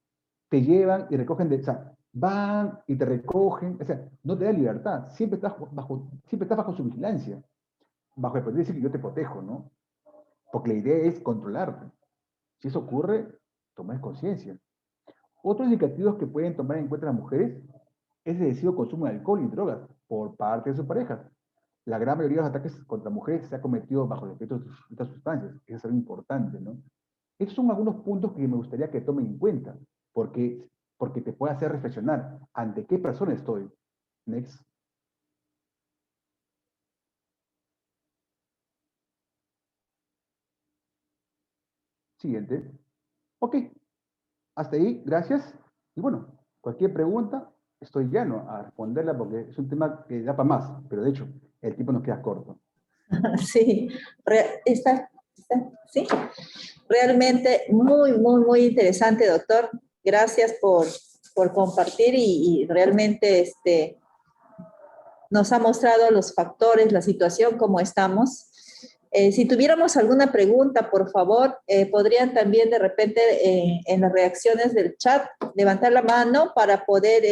¿Te llevan y recogen o sea, van y te recogen? O sea, no te da libertad. Siempre estás bajo su vigilancia. Bajo el poder decir que yo te protejo, ¿no? Porque la idea es controlarte. Si eso ocurre, tomas conciencia. Otros indicativos que pueden tomar en cuenta las mujeres es el excesivo consumo de alcohol y drogas por parte de sus parejas. La gran mayoría de los ataques contra mujeres se ha cometido bajo el efecto de estas sustancias. Eso es algo importante, ¿no? Estos son algunos puntos que me gustaría que tomen en cuenta, porque, porque te puede hacer reflexionar ante qué persona estoy. Next. Siguiente. Ok, hasta ahí, gracias. Y bueno, cualquier pregunta, estoy llano a responderla porque es un tema que da para más, pero de hecho, el tiempo nos queda corto. Sí, está ¿Sí? Realmente muy interesante, doctor. Gracias por compartir y realmente nos ha mostrado los factores, la situación, cómo estamos. Si tuviéramos alguna pregunta, por favor, podrían también de repente en las reacciones del chat levantar la mano para poder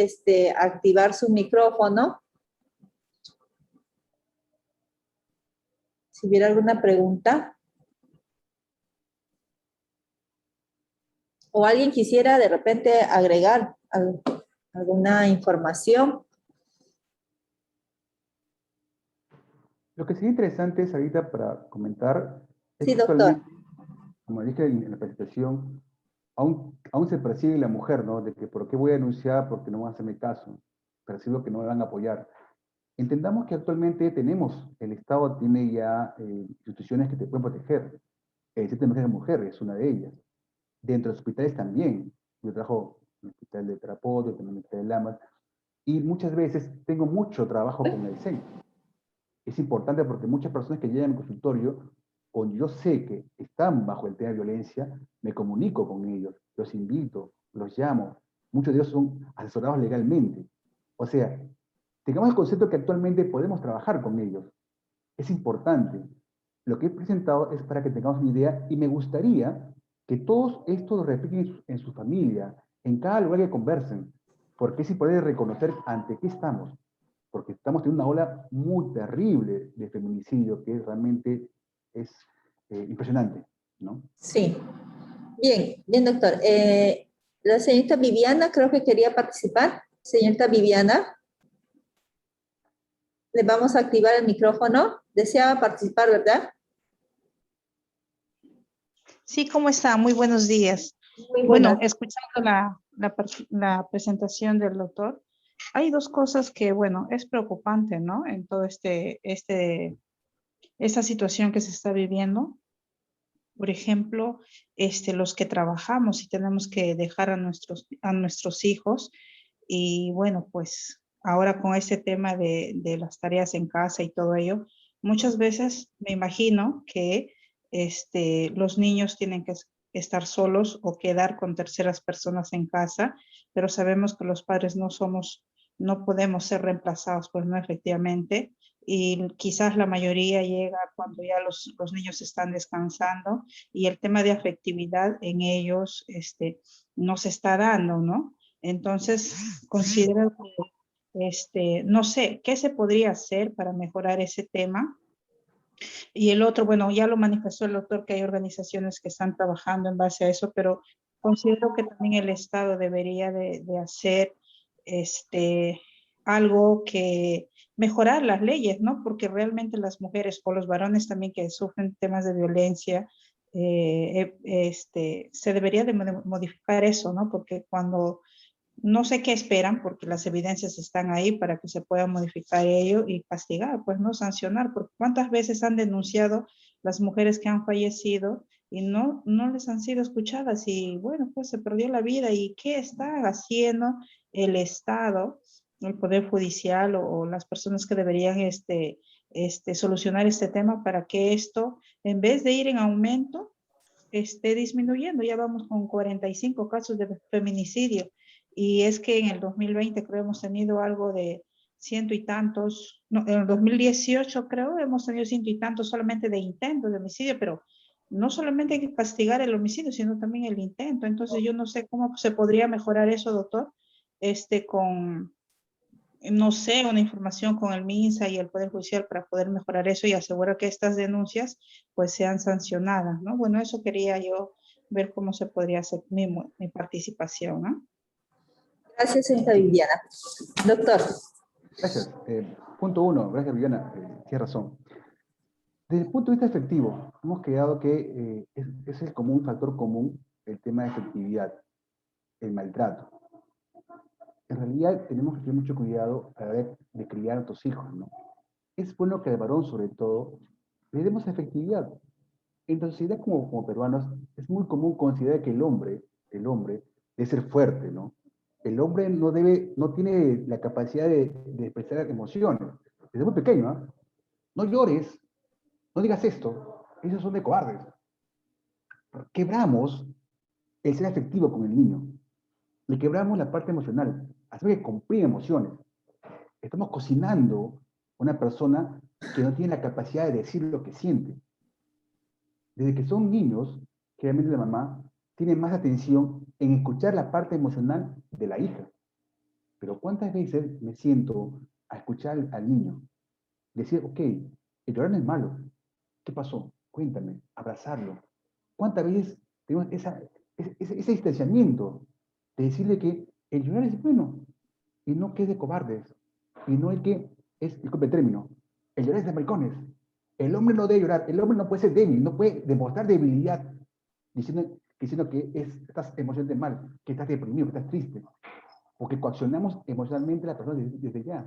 activar su micrófono. Si hubiera alguna pregunta. O alguien quisiera de repente agregar alguna información. Lo que sería interesante es ahorita para comentar es Sí, que doctor. actualmente, como dije en la presentación, aún se percibe en la mujer, ¿no? De que por qué voy a denunciar porque no van a hacerme caso, percibo que no me van a apoyar. Entendamos que actualmente el Estado tiene ya instituciones que te pueden proteger. El Centro de Emergencia de Mujer es una de ellas. Dentro de los hospitales también. Yo trabajo en el hospital de Tarapoto, también en el hospital de Lamas, y muchas veces tengo mucho trabajo con el CEN. Es importante porque muchas personas que llegan al consultorio, cuando yo sé que están bajo el tema de violencia, me comunico con ellos, los invito, los llamo. Muchos de ellos son asesorados legalmente. O sea, tengamos el concepto que actualmente podemos trabajar con ellos. Es importante. Lo que he presentado es para que tengamos una idea y me gustaría que todos esto lo repiten en su familia, en cada lugar que conversen, porque es importante reconocer ante qué estamos, porque estamos teniendo una ola muy terrible de feminicidio que realmente es impresionante, ¿no? Sí. Bien, doctor. La señorita Viviana creo que quería participar. Señorita Viviana, le vamos a activar el micrófono. Deseaba participar, ¿verdad? Sí, ¿cómo está? Muy buenos días. Muy Bueno, buenas. escuchando la presentación del doctor, hay dos cosas que, bueno, es preocupante, ¿no? En todo esta situación que se está viviendo. Por ejemplo, los que trabajamos y tenemos que dejar a nuestros hijos y bueno, pues ahora con este tema de las tareas en casa y todo ello, muchas veces me imagino que los niños tienen que estar solos o quedar con terceras personas en casa, pero sabemos que los padres no podemos ser reemplazados, pues no efectivamente, y quizás la mayoría llega cuando ya los niños están descansando y el tema de afectividad en ellos no se está dando, ¿no? Entonces, considero que, no sé, ¿qué se podría hacer para mejorar ese tema? Y el otro, bueno, ya lo manifestó el doctor que hay organizaciones que están trabajando en base a eso, pero considero que también el Estado debería de hacer algo que mejorar las leyes, ¿no? Porque realmente las mujeres o los varones también que sufren temas de violencia, se debería de modificar eso, ¿no? Porque cuando no sé qué esperan porque las evidencias están ahí para que se pueda modificar ello y castigar, pues no sancionar, porque cuántas veces han denunciado las mujeres que han fallecido y no les han sido escuchadas y bueno, pues se perdió la vida y qué está haciendo el Estado, el Poder Judicial o las personas que deberían solucionar este tema para que esto, en vez de ir en aumento, esté disminuyendo. Ya vamos con 45 casos de feminicidio y es que en el 2020 creo hemos tenido algo de ciento y tantos, no, en el 2018 creo hemos tenido ciento y tantos solamente de intentos de homicidio, pero no solamente hay que castigar el homicidio, sino también el intento. Entonces yo no sé cómo se podría mejorar eso, doctor, con, no sé, una información con el MINSA y el Poder Judicial para poder mejorar eso y asegurar que estas denuncias pues sean sancionadas, ¿no? Bueno, eso quería yo ver cómo se podría hacer mi participación, ¿no? Gracias, señorita Viviana. Doctor. Gracias. Punto uno, gracias Viviana, tienes razón. Desde el punto de vista efectivo, hemos creado que es el común, factor común el tema de efectividad, el maltrato. En realidad tenemos que tener mucho cuidado a la hora de criar a nuestros hijos, ¿no? Es bueno que al varón, sobre todo, le demos efectividad. En la sociedad como peruanos, es muy común considerar que el hombre debe ser fuerte, ¿no? El hombre no tiene la capacidad de expresar emociones. Desde muy pequeño, ¿eh? No llores, no digas esto, esos son de cobardes. quebramos el ser afectivo con el niño. Le quebramos la parte emocional. Hacemos que comprime emociones. Estamos cocinando a una persona que no tiene la capacidad de decir lo que siente. Desde que son niños, generalmente la mamá tiene más atención en escuchar la parte emocional de la hija. Pero ¿cuántas veces me siento a escuchar al niño? Decir, ok, el llorar no es malo. ¿Qué pasó? Cuéntame, abrazarlo. ¿Cuántas veces tenemos ese distanciamiento de decirle que el llorar es bueno y no que es de cobardes y no es que es, disculpe el término, el llorar es de maricones? El hombre no debe llorar, el hombre no puede ser débil, no puede demostrar debilidad diciendo que estás emocionalmente mal, que estás deprimido, que estás triste, porque coaccionamos emocionalmente a la persona desde ya.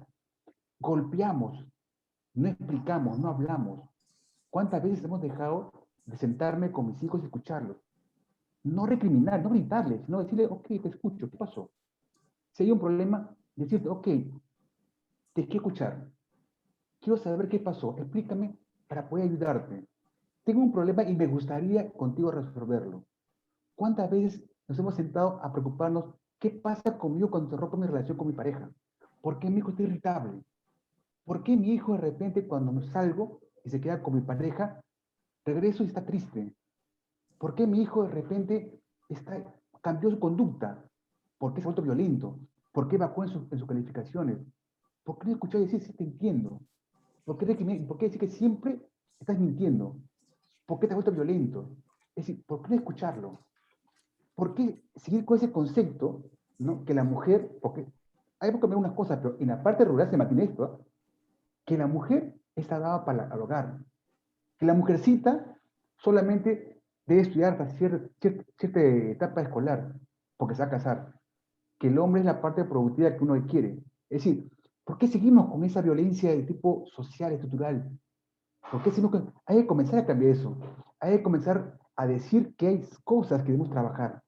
Golpeamos, no explicamos, no hablamos. ¿Cuántas veces hemos dejado de sentarme con mis hijos y escucharlos? No recriminar, no gritarles, sino decirle, ok, te escucho, ¿qué pasó? Si hay un problema, decirte, ok, te quiero escuchar. Quiero saber qué pasó, explícame para poder ayudarte. Tengo un problema y me gustaría contigo resolverlo. ¿Cuántas veces nos hemos sentado a preocuparnos qué pasa conmigo cuando se rompe mi relación con mi pareja? ¿Por qué mi hijo está irritable? ¿Por qué mi hijo de repente cuando me salgo y se queda con mi pareja, regreso y está triste? ¿Por qué mi hijo de repente cambió su conducta? ¿Por qué se ha vuelto violento? ¿Por qué bajó en sus calificaciones? ¿Por qué no escuchar decir si te entiendo? ¿Por qué decir que siempre estás mintiendo? ¿Por qué te has vuelto violento? Es decir, ¿por qué no escucharlo? ¿Por qué seguir con ese concepto, ¿no? Que la mujer, porque hay que cambiar unas cosas, pero en la parte rural se mantiene esto, que la mujer está dada para el hogar, que la mujercita solamente debe estudiar hasta cierta etapa escolar, porque se va a casar, que el hombre es la parte productiva que uno quiere. Es decir, ¿por qué seguimos con esa violencia de tipo social, estructural? ¿Por qué seguimos con... Hay que comenzar a cambiar eso. Hay que comenzar a decir que hay cosas que debemos trabajar.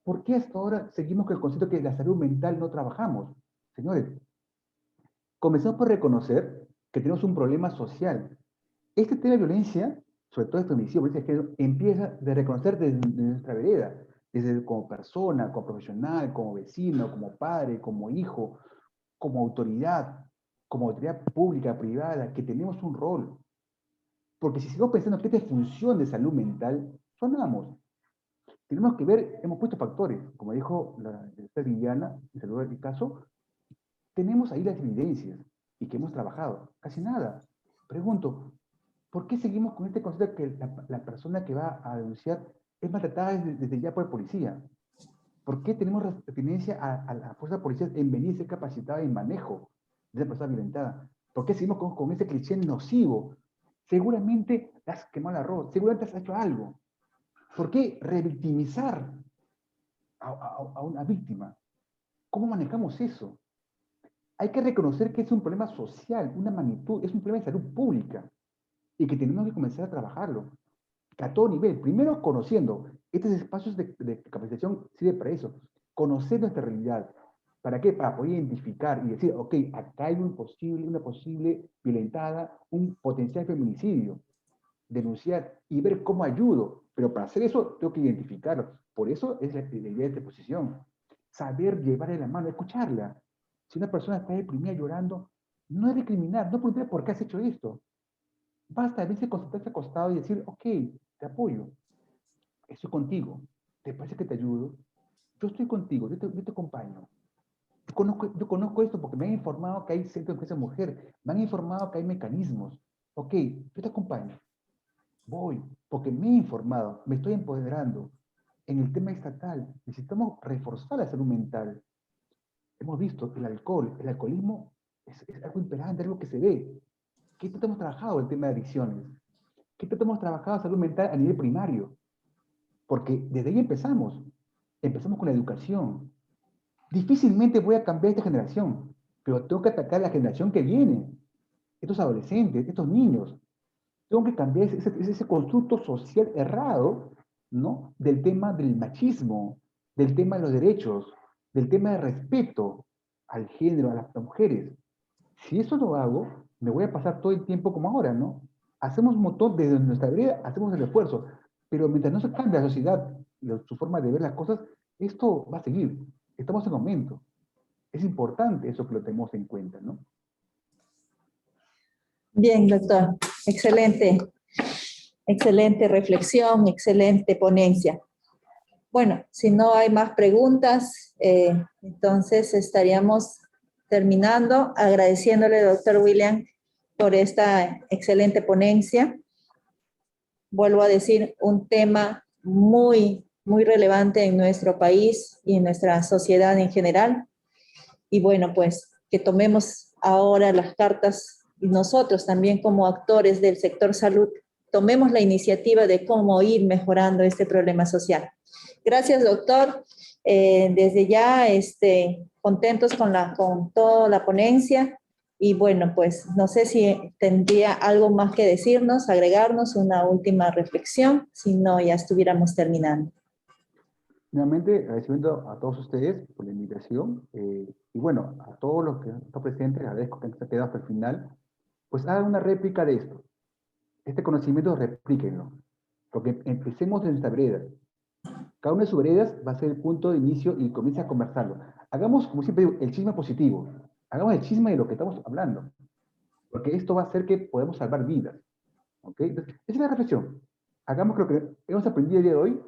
¿Por qué hasta ahora seguimos con el concepto que la salud mental no trabajamos? Señores, comenzamos por reconocer que tenemos un problema social. Este tema de violencia, sobre todo el feminicidio, violencia de género, empieza de reconocer desde nuestra vereda, desde como persona, como profesional, como vecino, como padre, como hijo, como autoridad pública, privada, que tenemos un rol. Porque si seguimos pensando que esta es función de salud mental, sonamos. Tenemos que ver, hemos puesto factores, como dijo la doctora Viviana, en salud del caso, tenemos ahí las evidencias y que hemos trabajado. Casi nada. Pregunto, ¿por qué seguimos con este concepto de que la persona que va a denunciar es maltratada desde ya por el policía? ¿Por qué tenemos referencia a la fuerza de policía en venir a ser capacitada en manejo de esa persona violentada? ¿Por qué seguimos con ese cliché nocivo? Seguramente has quemado el arroz, seguramente has hecho algo. ¿Por qué revictimizar a una víctima? ¿Cómo manejamos eso? Hay que reconocer que es un problema social, una magnitud, es un problema de salud pública y que tenemos que comenzar a trabajarlo a todo nivel. Primero, conociendo. Estos espacios de capacitación sirven para eso. Conocer nuestra realidad. ¿Para qué? Para poder identificar y decir, ok, acá hay una posible violentada, un potencial feminicidio. Denunciar y ver cómo ayudo. Pero para hacer eso, tengo que identificarlo. Por eso es la idea de esta exposición. Saber llevarle la mano, escucharla. Si una persona está deprimida llorando, no es recriminar, no preguntar por qué has hecho esto. Basta a veces concentrarse acostado y decir, ok, te apoyo, estoy contigo, ¿te parece que te ayudo? Yo estoy contigo, yo te acompaño. Yo conozco esto porque me han informado que hay centros de defensa mujer, me han informado que hay mecanismos. Ok, yo te acompaño. Voy, porque me he informado, me estoy empoderando. En el tema estatal, necesitamos reforzar la salud mental. Hemos visto que el alcoholismo es algo imperante, algo que se ve. ¿Qué tanto hemos trabajado el tema de adicciones? ¿Qué tanto hemos trabajado salud mental a nivel primario? Porque desde ahí empezamos. Empezamos con la educación. Difícilmente voy a cambiar esta generación, pero tengo que atacar la generación que viene. Estos adolescentes, estos niños. Tengo que cambiar ese constructo social errado, ¿no? Del tema del machismo, del tema de los derechos, del tema de respeto al género, a las mujeres. Si eso lo hago, me voy a pasar todo el tiempo como ahora, ¿no? Hacemos un montón, desde nuestra vida, hacemos el esfuerzo, Pero mientras no se cambie la sociedad, su forma de ver las cosas, esto va a seguir. Estamos en aumento. Es importante eso que lo tenemos en cuenta, ¿no? Bien, doctor. Excelente. Excelente reflexión, excelente ponencia. Bueno, si no hay más preguntas, entonces estaríamos terminando agradeciéndole, doctor William, por esta excelente ponencia. Vuelvo a decir, un tema muy relevante en nuestro país y en nuestra sociedad en general. Y bueno, pues que tomemos ahora las cartas y nosotros también como actores del sector salud, tomemos la iniciativa de cómo ir mejorando este problema social. Gracias, doctor. Desde ya, contentos con toda la ponencia. Y bueno, pues no sé si tendría algo más que decirnos, agregarnos una última reflexión, si no ya estuviéramos terminando. Nuevamente, agradecimiento a todos ustedes por la invitación. Y bueno, a todos los que están presentes, agradezco que se quedado hasta el final. Pues hagan una réplica de esto. Este conocimiento, replíquenlo. Porque empecemos en nuestra vereda. Cada una de sus veredas va a ser el punto de inicio y comienza a conversarlo. Hagamos, como siempre digo, el chisme positivo. Hagamos el chisme de lo que estamos hablando. Porque esto va a hacer que podamos salvar vidas. ¿Ok? Entonces, esa es la reflexión. Hagamos lo que hemos aprendido el día de hoy.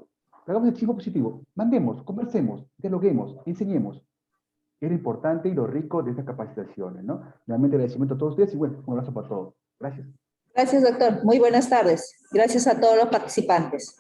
Hagamos el chisme positivo. Mandemos, conversemos, dialoguemos, enseñemos. Es lo importante y lo rico de estas capacitaciones, ¿no? Realmente agradecimiento a todos ustedes y bueno, un abrazo para todos. Gracias. Gracias, doctor. Muy buenas tardes. Gracias a todos los participantes.